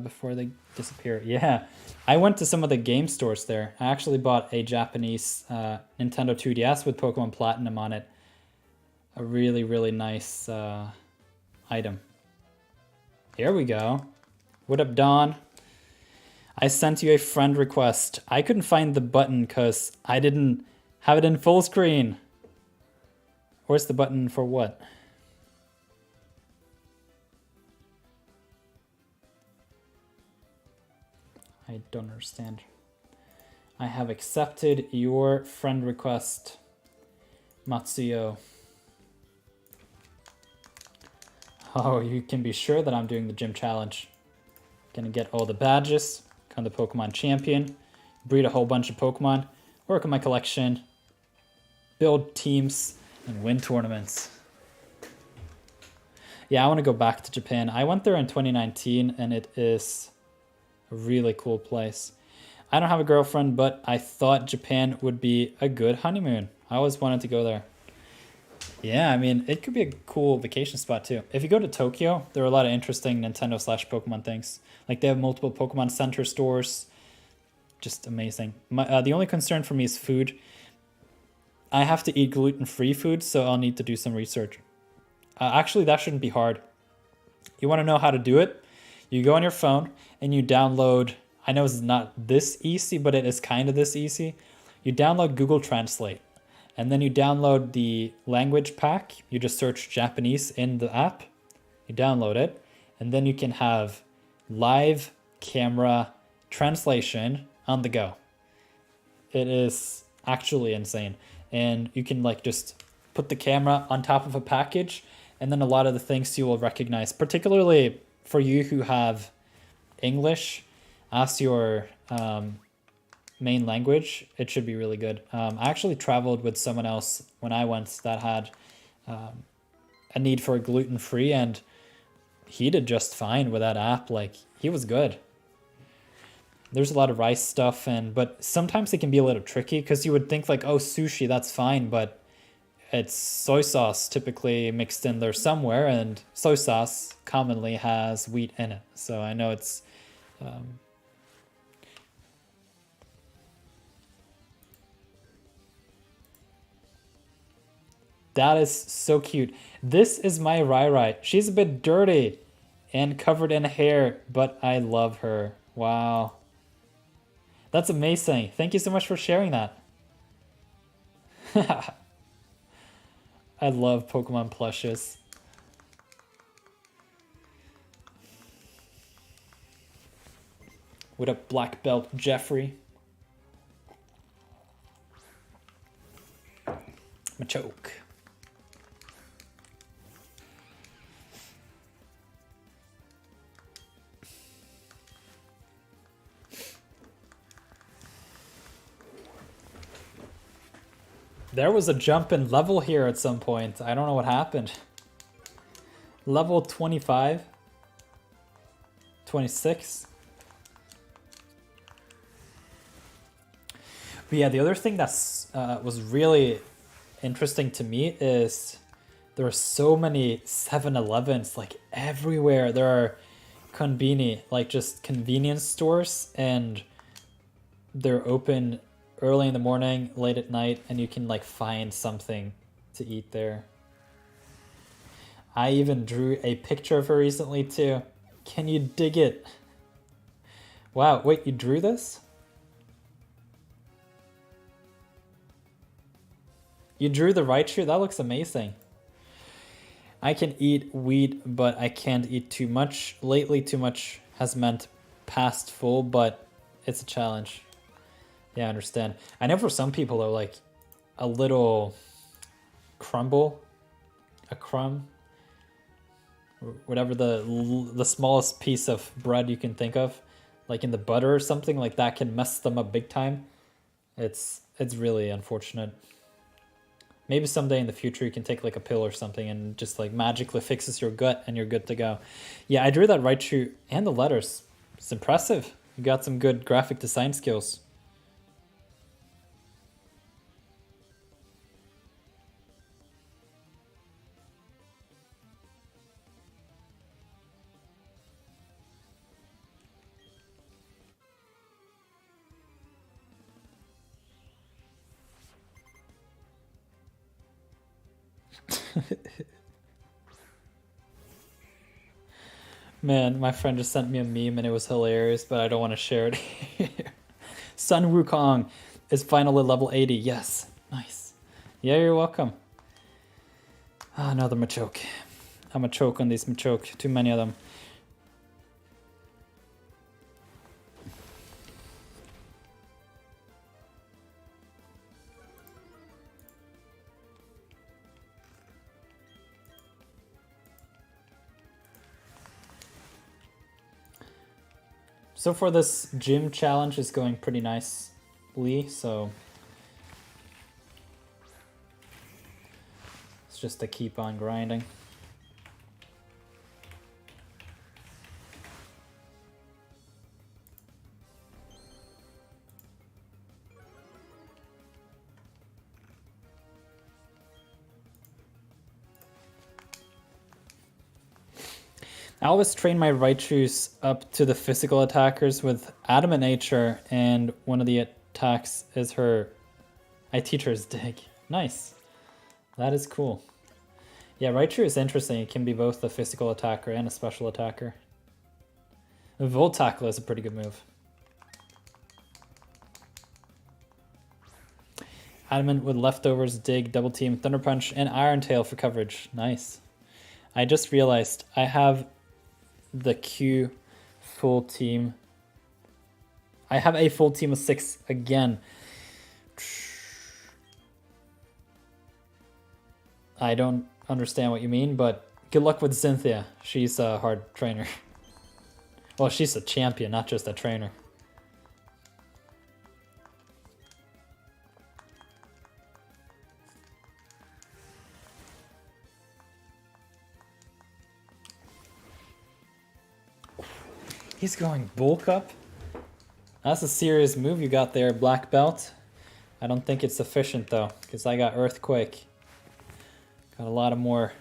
before they disappear. Yeah, I went to some of the game stores there. I actually bought a Japanese Nintendo 2DS with Pokemon Platinum on it. A really, really nice item. Here we go. What up, Dawn? I sent you a friend request. I couldn't find the button because I didn't have it in full screen. Where's the button for what? I don't understand. I have accepted your friend request, Matsuyo. Oh, you can be sure that I'm doing the gym challenge. Gonna get all the badges, become the Pokemon champion, breed a whole bunch of Pokemon, work on my collection, build teams, and win tournaments. Yeah, I want to go back to Japan. I went there in 2019, and it is a really cool place. I don't have a girlfriend, but I thought Japan would be a good honeymoon. I always wanted to go there. Yeah, I mean, it could be a cool vacation spot too. If you go to Tokyo, there are a lot of interesting Nintendo/Pokemon things. Like, they have multiple Pokemon Center stores. Just amazing. The only concern for me is food. I have to eat gluten-free food, so I'll need to do some research. Actually, that shouldn't be hard. You want to know how to do it? You go on your phone and you download, I know it's not this easy, but it is kind of this easy. You download Google Translate, and then you download the language pack. You just search Japanese in the app, you download it, and then you can have live camera translation on the go. It is actually insane. And you can like just put the camera on top of a package, and then a lot of the things you will recognize, particularly for you who have English as your main language, it should be really good. I actually traveled with someone else when I went that had a need for gluten-free, and he did just fine with that app. Like, he was good. There's a lot of rice stuff, but sometimes it can be a little tricky because you would think like, oh, sushi, that's fine, but it's soy sauce typically mixed in there somewhere, and soy sauce commonly has wheat in it. So I know it's that is so cute. This is my Rai. She's a bit dirty and covered in hair, but I love her. Wow. That's amazing. Thank you so much for sharing that. I love Pokemon plushes. What up, Black Belt Jeffrey? Machoke. There was a jump in level here at some point. I don't know what happened. Level 25. 26. But yeah, the other thing that's was really interesting to me is there are so many 7-Elevens like everywhere. There are konbini, like just convenience stores, and they're open early in the morning, late at night, and you can like find something to eat there. I even drew a picture of her recently too. Can you dig it? Wow, wait, you drew this? You drew the Raichu? That looks amazing. I can eat wheat, but I can't eat too much. Lately, too much has meant past full, but it's a challenge. Yeah, I understand. I know for some people, though, like a little crumble, a crumb, whatever the smallest piece of bread you can think of, like in the butter or something like that, can mess them up big time. It's really unfortunate. Maybe someday in the future you can take like a pill or something and just like magically fixes your gut and you're good to go. Yeah, I drew that Raichu and the letters. It's impressive. You got some good graphic design skills. Man, my friend just sent me a meme and it was hilarious, but I don't want to share it here. Sun Wukong is finally level 80. Yes, nice. Yeah, you're welcome. Ah, another Machoke. I'm a choke on these Machoke. Too many of them. So for this gym challenge is going pretty nicely, so it's just to keep on grinding. I always train my Raichus up to the physical attackers with Adamant Nature, and one of the attacks is her... I teach her his dig. Nice. That is cool. Yeah, Raichu is interesting. It can be both a physical attacker and a special attacker. Volt Tackle is a pretty good move. Adamant with Leftovers, Dig, Double Team, Thunder Punch, and Iron Tail for coverage. Nice. I just realized I have the Q full team. I have a full team of 6 again. I don't understand what you mean, but good luck with Cynthia. She's a hard trainer. Well, she's a champion, not just a trainer. He's going bulk up. That's a serious move you got there, black belt. I don't think it's sufficient though, because I got Earthquake. Got a lot of more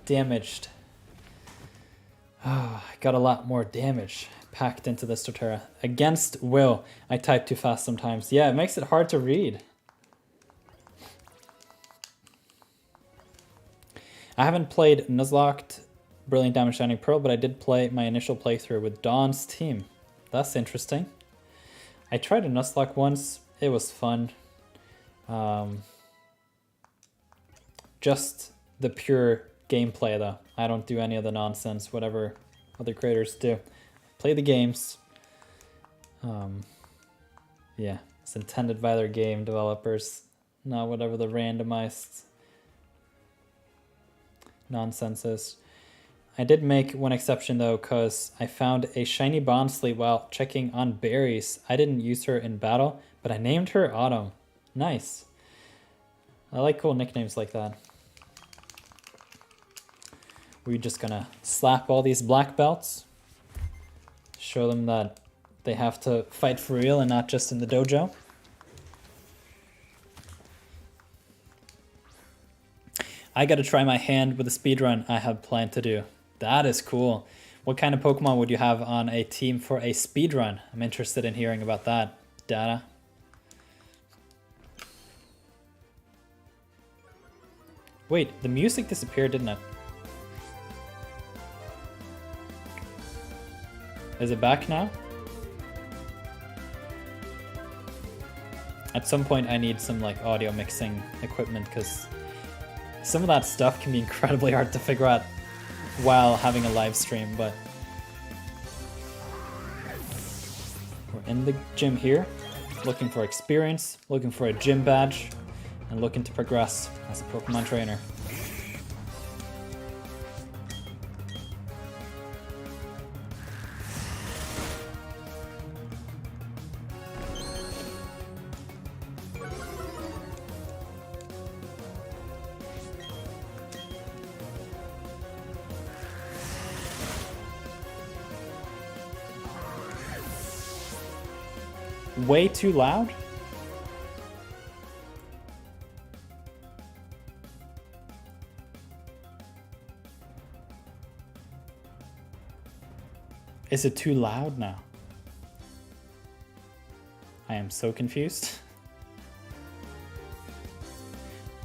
damaged. Oh, I got a lot more damage packed into this Torterra. Against will. I type too fast sometimes. Yeah, it makes it hard to read. I haven't played Nuzlocke Brilliant Diamond Shining Pearl, but I did play my initial playthrough with Dawn's team. That's interesting. I tried a Nuzlocke once. It was fun. Just the pure gameplay though. I don't do any of the nonsense, whatever other creators do. Play the games. Yeah, it's intended by their game developers, not whatever the randomized nonsense is. I did make one exception though, because I found a shiny Bonsly while checking on berries. I didn't use her in battle, but I named her Autumn. Nice. I like cool nicknames like that. We're just gonna slap all these black belts. Show them that they have to fight for real and not just in the dojo. I gotta try my hand with a speedrun I have planned to do. That is cool. What kind of Pokemon would you have on a team for a speedrun? I'm interested in hearing about that data. Wait, the music disappeared, didn't it? Is it back now? At some point I need some like audio mixing equipment, because some of that stuff can be incredibly hard to figure out while having a live stream, but we're in the gym here, looking for experience, looking for a gym badge, and looking to progress as a Pokemon trainer. way too loud? Is it too loud now? I am so confused.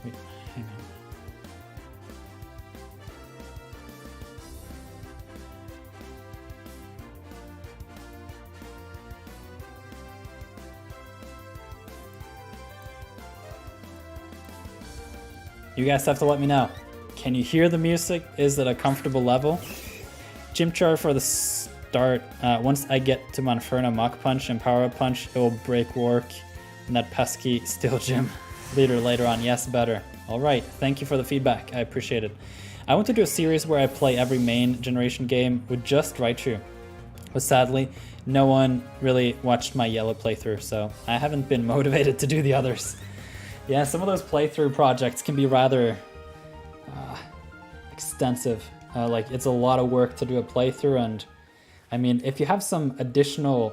Wait, hang on. You guys have to let me know. Can you hear the music? Is it a comfortable level? Gym chart for the start. Once I get to Monferno Mach Punch and Power Up Punch, it will break work in that pesky Steel Gym leader later on. Yes, better. Alright, thank you for the feedback. I appreciate it. I want to do a series where I play every main generation game with just Raichu. But sadly, no one really watched my yellow playthrough, so I haven't been motivated to do the others. Yeah, some of those playthrough projects can be rather extensive. Like, it's a lot of work to do a playthrough, and I mean, if you have some additional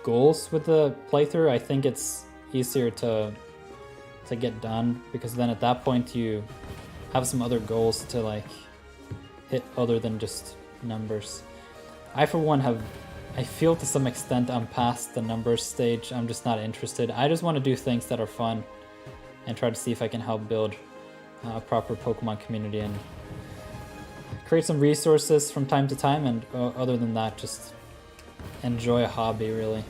goals with the playthrough, I think it's easier to get done, because then at that point you have some other goals to like hit other than just numbers. I for one I feel to some extent I'm past the numbers stage. I'm just not interested. I just want to do things that are fun and try to see if I can help build a proper Pokemon community and create some resources from time to time, and other than that, just enjoy a hobby, really.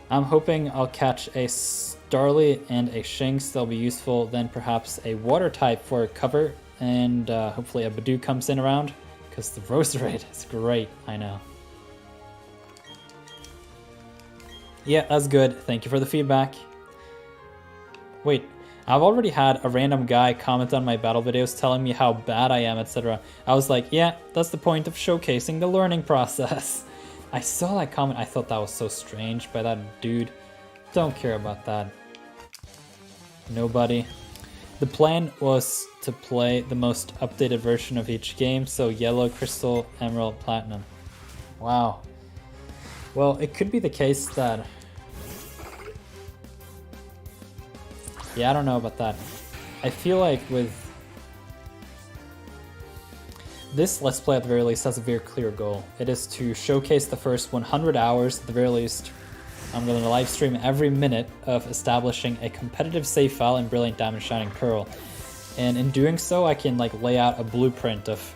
I'm hoping I'll catch a Starly and a Shinx. They'll be useful. Then perhaps a water type for cover, and hopefully a Badoo comes in around, because the Roserade is great, I know. Yeah, that's good. Thank you for the feedback. Wait, I've already had a random guy comment on my battle videos telling me how bad I am, etc. I was like, yeah, that's the point of showcasing the learning process. I saw that comment. I thought that was so strange by that dude. Don't care about that. Nobody. The plan was to play the most updated version of each game, so Yellow, Crystal, Emerald, Platinum. Wow. Well, it could be the case that... Yeah, I don't know about that. I feel like with this Let's Play at the very least has a very clear goal. It is to showcase the first 100 hours at the very least. I'm going to live stream every minute of establishing a competitive save file in Brilliant Diamond Shining Pearl. And in doing so, I can like lay out a blueprint of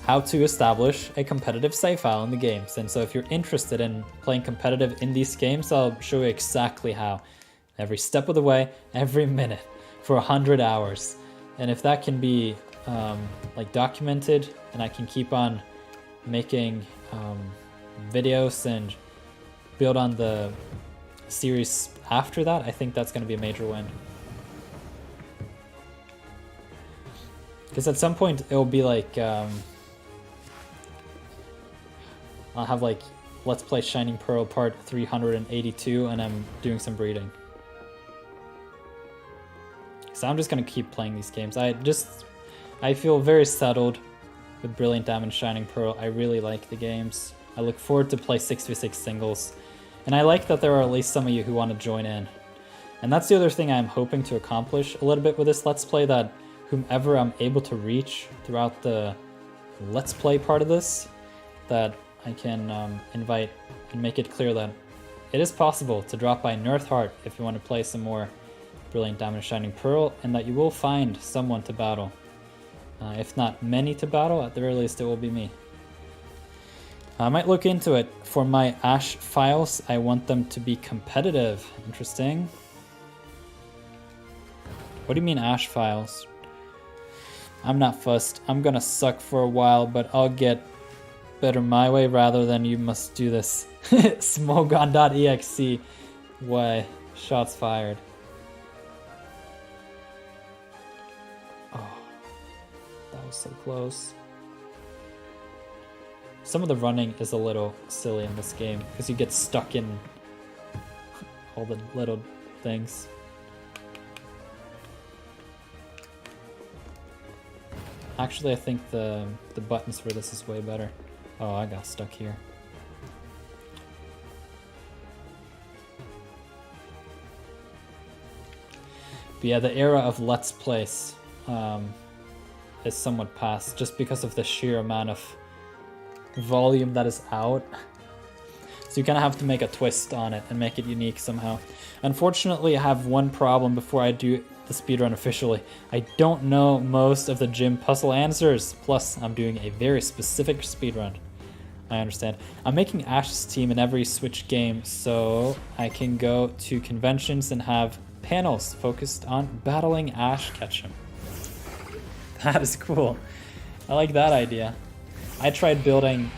how to establish a competitive save file in the games. And so if you're interested in playing competitive in these games, I'll show you exactly how. Every step of the way, every minute, for 100 hours. And if that can be like documented, and I can keep on making videos and build on the series after that, I think that's going to be a major win. Because at some point it'll be like I'll have like Let's Play Shining Pearl part 382, and I'm doing some breeding. So I'm just gonna keep playing these games. I feel very settled with Brilliant Diamond Shining Pearl. I really like the games. I look forward to play 6v6 singles. And I like that there are at least some of you who want to join in. And that's the other thing I'm hoping to accomplish a little bit with this Let's Play, that whomever I'm able to reach throughout the Let's Play part of this, that I can invite and make it clear that it is possible to drop by Nirth Heart if you want to play some more Brilliant Diamond Shining Pearl, and that you will find someone to battle. If not many to battle, at the very least it will be me. I might look into it. For my Ash files, I want them to be competitive. Interesting. What do you mean Ash files? I'm not fussed. I'm gonna suck for a while, but I'll get better my way rather than you must do this. Smogon.exe. Why? Shots fired. So close. Some of the running is a little silly in this game because you get stuck in all the little things. Actually, I think the buttons for this is way better. Oh, I got stuck here. But yeah, the era of Let's Plays is somewhat past, just because of the sheer amount of volume that is out. So you kind of have to make a twist on it and make it unique somehow. Unfortunately, I have one problem before I do the speedrun officially. I don't know most of the gym puzzle answers, plus I'm doing a very specific speedrun. I understand. I'm making Ash's team in every Switch game so I can go to conventions and have panels focused on battling Ash Ketchum. That is cool. I like that idea. I tried building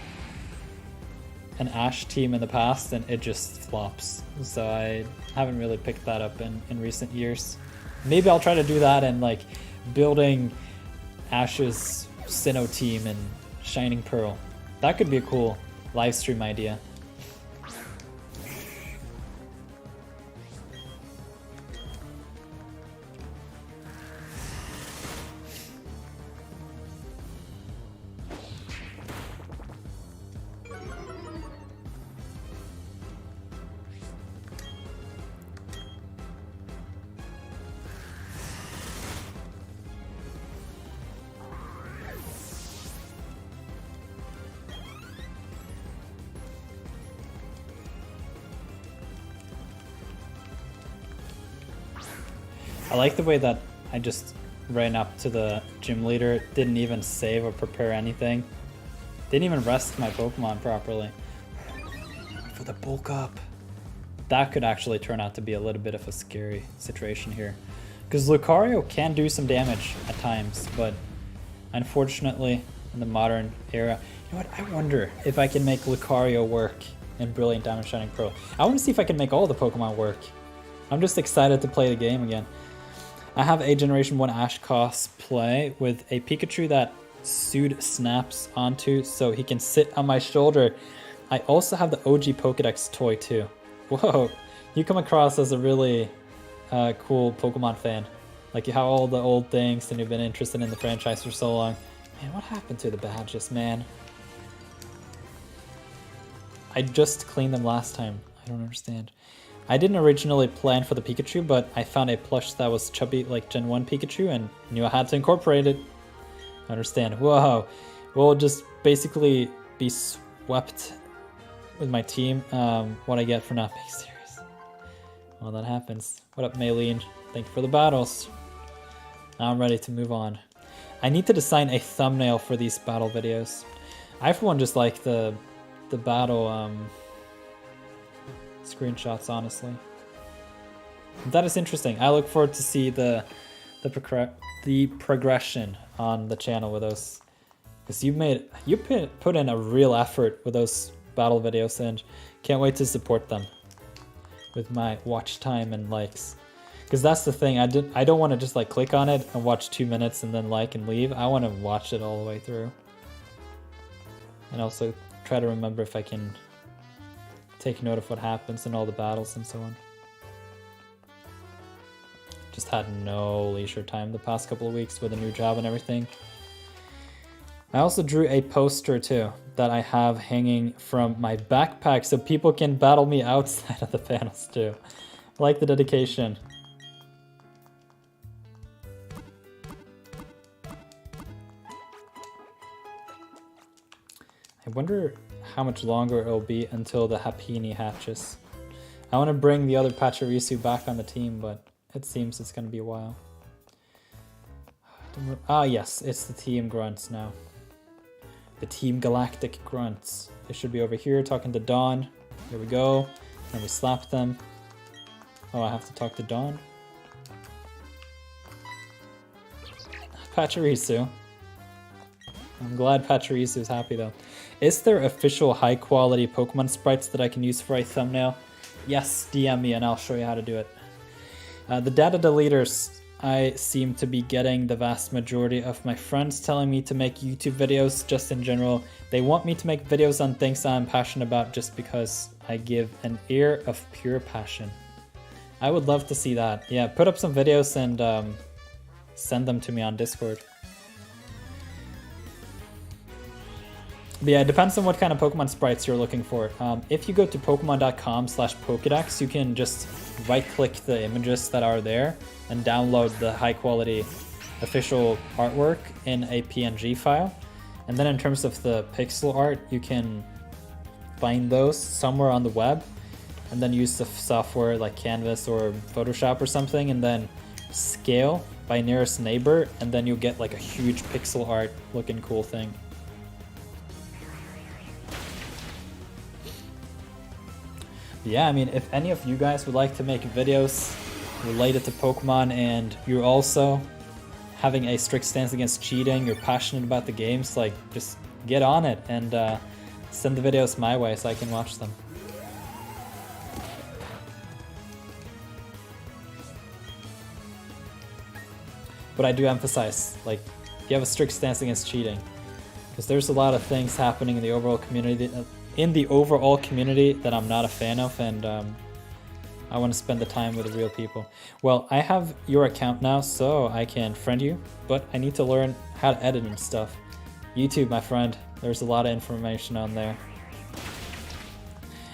an Ash team in the past and it just flops. So I haven't really picked that up in recent years. Maybe I'll try to do that and like building Ash's Sinnoh team in Shining Pearl. That could be a cool live stream idea. I like the way that I just ran up to the gym leader, didn't even save or prepare anything. Didn't even rest my Pokemon properly. For the bulk up. That could actually turn out to be a little bit of a scary situation here. Because Lucario can do some damage at times, but unfortunately in the modern era, you know what, I wonder if I can make Lucario work in Brilliant Diamond Shining Pearl. I want to see if I can make all the Pokemon work. I'm just excited to play the game again. I have a Generation 1 Ash cosplay with a Pikachu that Sood snaps onto so he can sit on my shoulder. I also have the OG Pokedex toy too. Whoa, you come across as a really cool Pokemon fan. Like you have all the old things and you've been interested in the franchise for so long. Man, what happened to the badges, man? I just cleaned them last time. I don't understand. I didn't originally plan for the Pikachu, but I found a plush that was chubby like Gen 1 Pikachu and knew I had to incorporate it. I understand. Whoa. We'll just basically be swept with my team. What I get for not being serious. Well, that happens. What up, Maylene? Thank you for the battles. Now I'm ready to move on. I need to design a thumbnail for these battle videos. I, for one, just like the battle screenshots, honestly. That is interesting. I look forward to see the progression on the channel with those, because you put in a real effort with those battle videos, and can't wait to support them with my watch time and likes. Because that's the thing, I don't want to just like click on it and watch 2 minutes and then like and leave. I want to watch it all the way through, and also try to remember if I can take note of what happens in all the battles and so on. Just had no leisure time the past couple of weeks with a new job and everything. I also drew a poster too that I have hanging from my backpack so people can battle me outside of the panels too. I like the dedication. I wonder how much longer it'll be until the Happiny hatches. I want to bring the other Pachirisu back on the team, but it seems it's going to be a while. Ah yes, it's the Team Grunts now. The Team Galactic Grunts. They should be over here talking to Dawn. Here we go. And we slap them. Oh, I have to talk to Dawn? Pachirisu. I'm glad Pachirisu is happy though. Is there official high quality Pokemon sprites that I can use for a thumbnail? Yes, DM me and I'll show you how to do it. The data deleters, I seem to be getting the vast majority of my friends telling me to make YouTube videos just in general. They want me to make videos on things I'm passionate about just because I give an air of pure passion. I would love to see that. Yeah, put up some videos and send them to me on Discord. But yeah, it depends on what kind of Pokemon sprites you're looking for. If you go to pokemon.com/Pokedex, you can just right-click the images that are there and download the high-quality official artwork in a PNG file. And then in terms of the pixel art, you can find those somewhere on the web and then use the software like Canvas or Photoshop or something, and then scale by nearest neighbor, and then you'll get like a huge pixel art looking cool thing. Yeah, I mean, if any of you guys would like to make videos related to Pokemon and you're also having a strict stance against cheating, you're passionate about the games, like, just get on it and send the videos my way so I can watch them. But I do emphasize, like, you have a strict stance against cheating, because there's a lot of things happening in the overall community that I'm not a fan of, and I want to spend the time with the real people. Well, I have your account now, so I can friend you, but I need to learn how to edit and stuff. YouTube, my friend, there's a lot of information on there.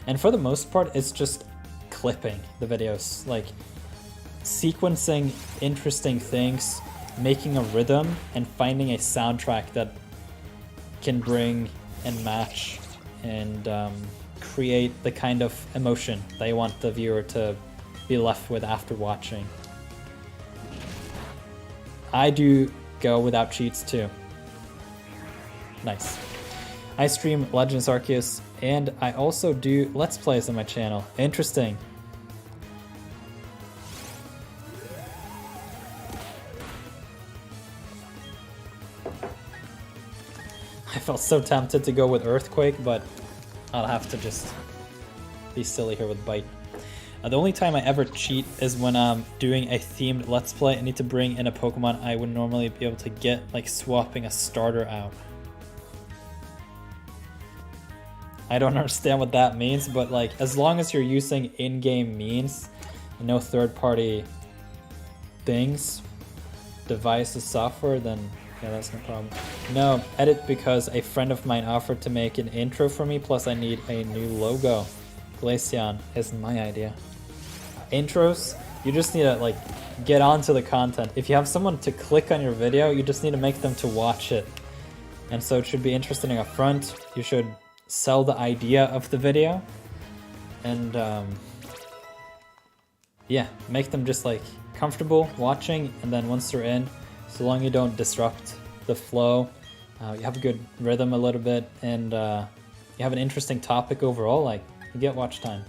And for the most part, it's just clipping the videos, like sequencing interesting things, making a rhythm, and finding a soundtrack that can bring and match and create the kind of emotion that you want the viewer to be left with after watching. I do go without cheats too. Nice. I stream Legends Arceus, and I also do Let's Plays on my channel. Interesting. I felt so tempted to go with Earthquake, but I'll have to just be silly here with Bite. The only time I ever cheat is when I'm doing a themed Let's Play. I need to bring in a Pokemon I would normally be able to get, like swapping a starter out. I don't understand what that means, but like, as long as you're using in-game means and no third-party things, devices, software, then yeah, that's no problem. No, edit because a friend of mine offered to make an intro for me, plus I need a new logo. Glaceon is my idea. Intros, you just need to like get onto the content. If you have someone to click on your video, you just need to make them to watch it. And so it should be interesting up front. You should sell the idea of the video. And yeah, make them just like comfortable watching, and then once they're in, so long you don't disrupt the flow, you have a good rhythm a little bit, and you have an interesting topic overall, like, you get watch time.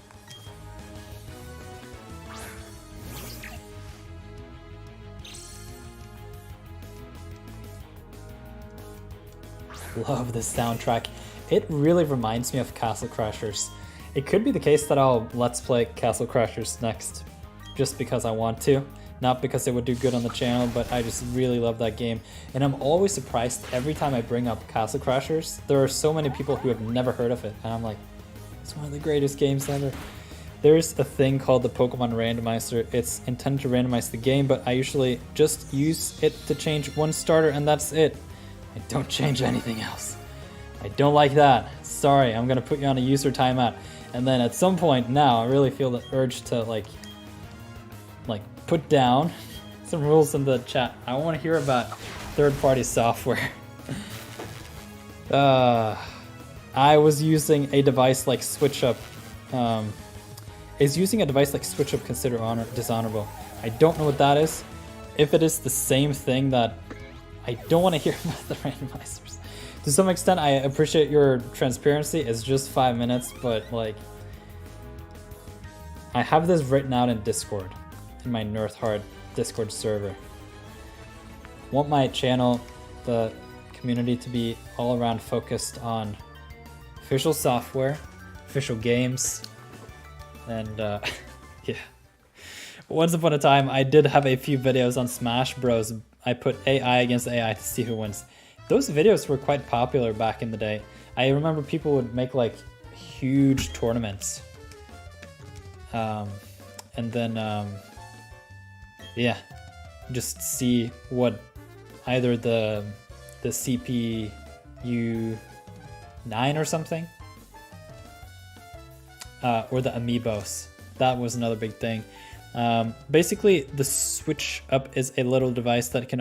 Love this soundtrack. It really reminds me of Castle Crashers. It could be the case that I'll Let's Play Castle Crashers next, just because I want to. Not because it would do good on the channel, but I just really love that game. And I'm always surprised every time I bring up Castle Crashers. There are so many people who have never heard of it, and I'm like, it's one of the greatest games ever. There's a thing called the Pokemon Randomizer. It's intended to randomize the game, but I usually just use it to change one starter, and that's it. I don't change anything else. I don't like that. Sorry, I'm gonna put you on a user timeout. And then at some point now, I really feel the urge to like put down some rules in the chat. I want to hear about third-party software. I was using a device like SwitchUp. Is using a device like SwitchUp considered dishonorable? I don't know what that is. If it is the same thing, that I don't want to hear about the randomizers. To some extent, I appreciate your transparency. It's just 5 minutes, but like, I have this written out in Discord, in my Nirth Discord server. Want my channel, the community, to be all around focused on official software, official games, and yeah. Once upon a time, I did have a few videos on Smash Bros. I put AI against AI to see who wins. Those videos were quite popular back in the day. I remember people would make like huge tournaments. And then yeah, just see what either the CPU 9 or something. Or the amiibos. That was another big thing. Basically, the Switch Up is a little device that can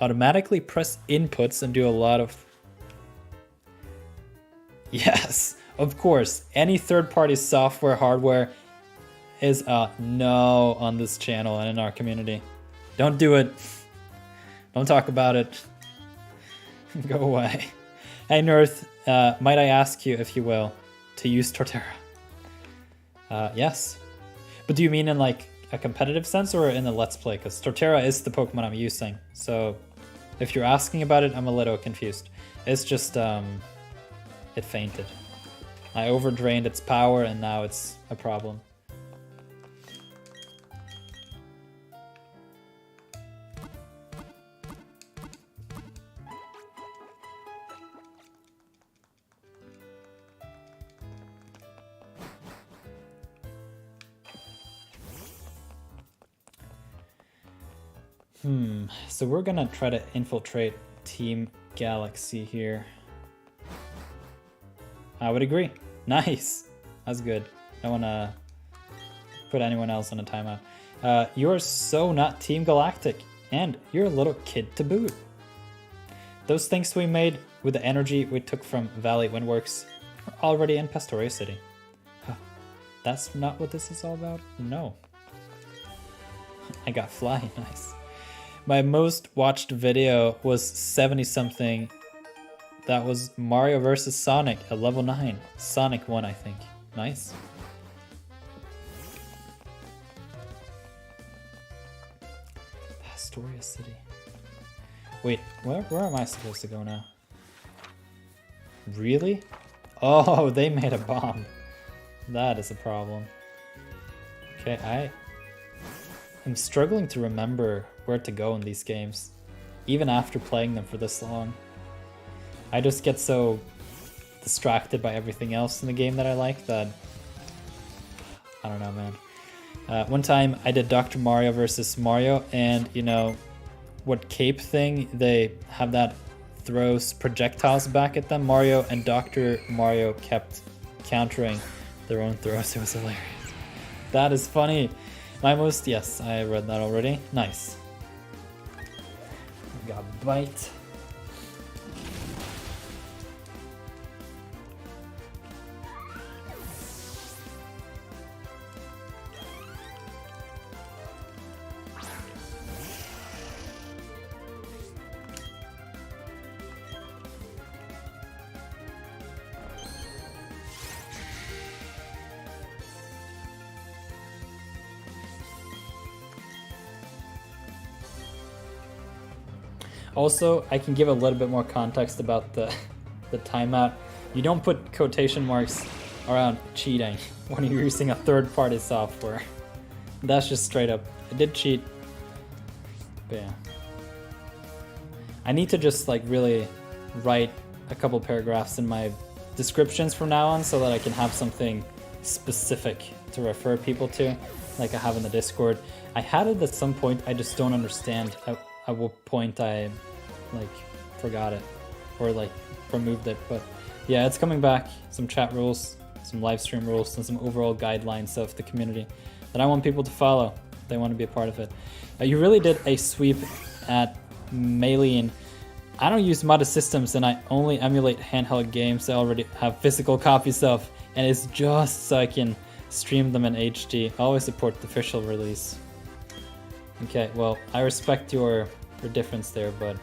automatically press inputs and do a lot of... Yes, of course. Any third-party software, hardware is a no on this channel and in our community. Don't do it. Don't talk about it. Go away. Hey, Nirth, might I ask you, if you will, to use Torterra? Yes. But do you mean in like a competitive sense or in the Let's Play? Because Torterra is the Pokemon I'm using. So if you're asking about it, I'm a little confused. It's just, it fainted. I overdrained its power and now it's a problem. So we're gonna try to infiltrate Team Galaxy here. I would agree. Nice. That's good. I don't wanna put anyone else on a timeout. You're so not Team Galactic, and you're a little kid to boot. Those things we made with the energy we took from Valley Windworks are already in Pastoria City. Huh. That's not what this is all about? No. I got fly. Nice. My most watched video was 70 something. That was Mario vs. Sonic at level 9. Sonic won, I think. Nice. Pastoria City. Wait, where am I supposed to go now? Really? Oh, they made a bomb. That is a problem. Okay, I'm struggling to remember where to go in these games, even after playing them for this long. I just get so distracted by everything else in the game that I like that... I don't know, man. One time I did Dr. Mario versus Mario, and you know, what cape thing, they have that throws projectiles back at them. Mario and Dr. Mario kept countering their own throws. It was hilarious. That is funny. Yes, I read that already. Nice. Got bite. Also, I can give a little bit more context about the timeout. You don't put quotation marks around cheating when you're using a third-party software. That's just straight up. I did cheat. But yeah. I need to just like really write a couple paragraphs in my descriptions from now on so that I can have something specific to refer people to, like I have in the Discord. I had it at some point, I just don't understand at what point I like forgot it or like removed it. But yeah, it's coming back. Some chat rules, some live stream rules, and some overall guidelines of the community that I want people to follow. They want to be a part of it. You really did a sweep at Maylene. I don't use modded systems and I only emulate handheld games I already have physical copies of, and it's just so I can stream them in HD. I always support the official release. Okay, well, I respect your difference there, but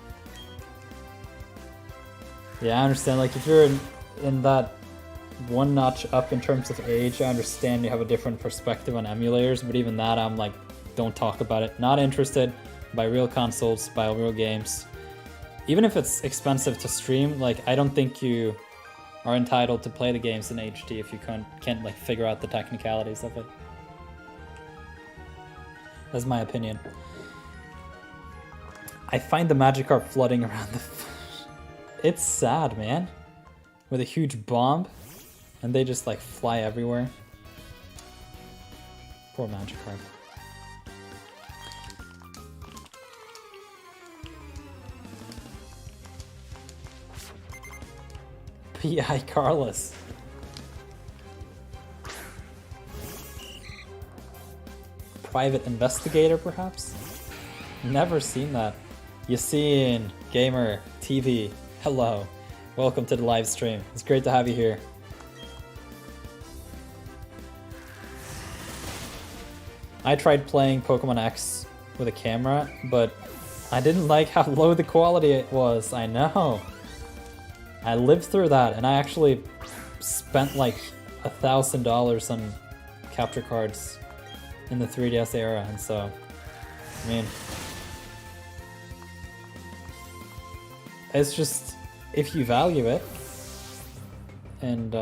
yeah, I understand. Like, if you're in that one notch up in terms of age, I understand you have a different perspective on emulators, but even that, I'm like, don't talk about it. Not interested. Buy real consoles, buy real games. Even if it's expensive to stream, like, I don't think you are entitled to play the games in HD if you can't like figure out the technicalities of it. That's my opinion. I find the Magikarp flooding around the... It's sad, man. With a huge bomb, and they just like fly everywhere. Poor Magikarp. P.I. Carlos. Private investigator, perhaps? Never seen that. Yassine, Gamer, TV, hello. Welcome to the live stream. It's great to have you here. I tried playing Pokemon X with a camera, but I didn't like how low the quality it was. I know. I lived through that, and I actually spent like $1,000 on capture cards in the 3DS era, and so, I mean, it's just, if you value it, and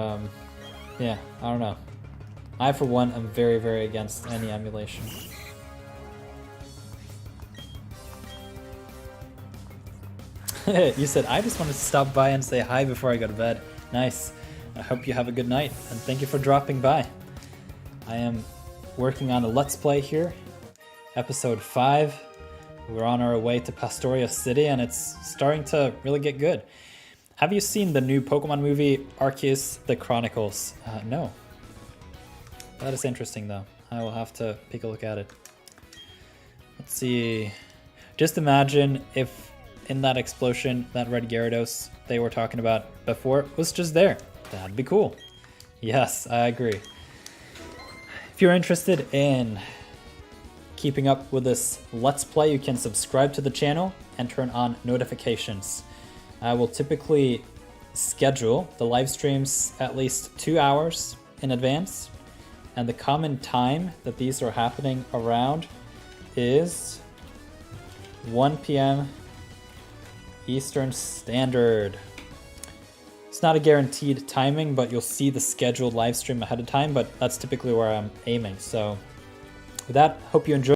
yeah, I don't know. I, for one, am very, very against any emulation. You said, I just wanted to stop by and say hi before I go to bed. Nice. I hope you have a good night, and thank you for dropping by. I am working on a Let's Play here, episode 5. We're on our way to Pastoria City, and it's starting to really get good. Have you seen the new Pokemon movie, Arceus the Chronicles? No. That is interesting, though. I will have to take a look at it. Let's see. Just imagine if in that explosion, that red Gyarados they were talking about before was just there. That'd be cool. Yes, I agree. If you're interested in keeping up with this Let's Play, you can subscribe to the channel and turn on notifications. I will typically schedule the live streams at least 2 hours in advance, and the common time that these are happening around is 1 p.m. Eastern Standard. It's not a guaranteed timing, but you'll see the scheduled live stream ahead of time, but that's typically where I'm aiming. So with that, hope you enjoy.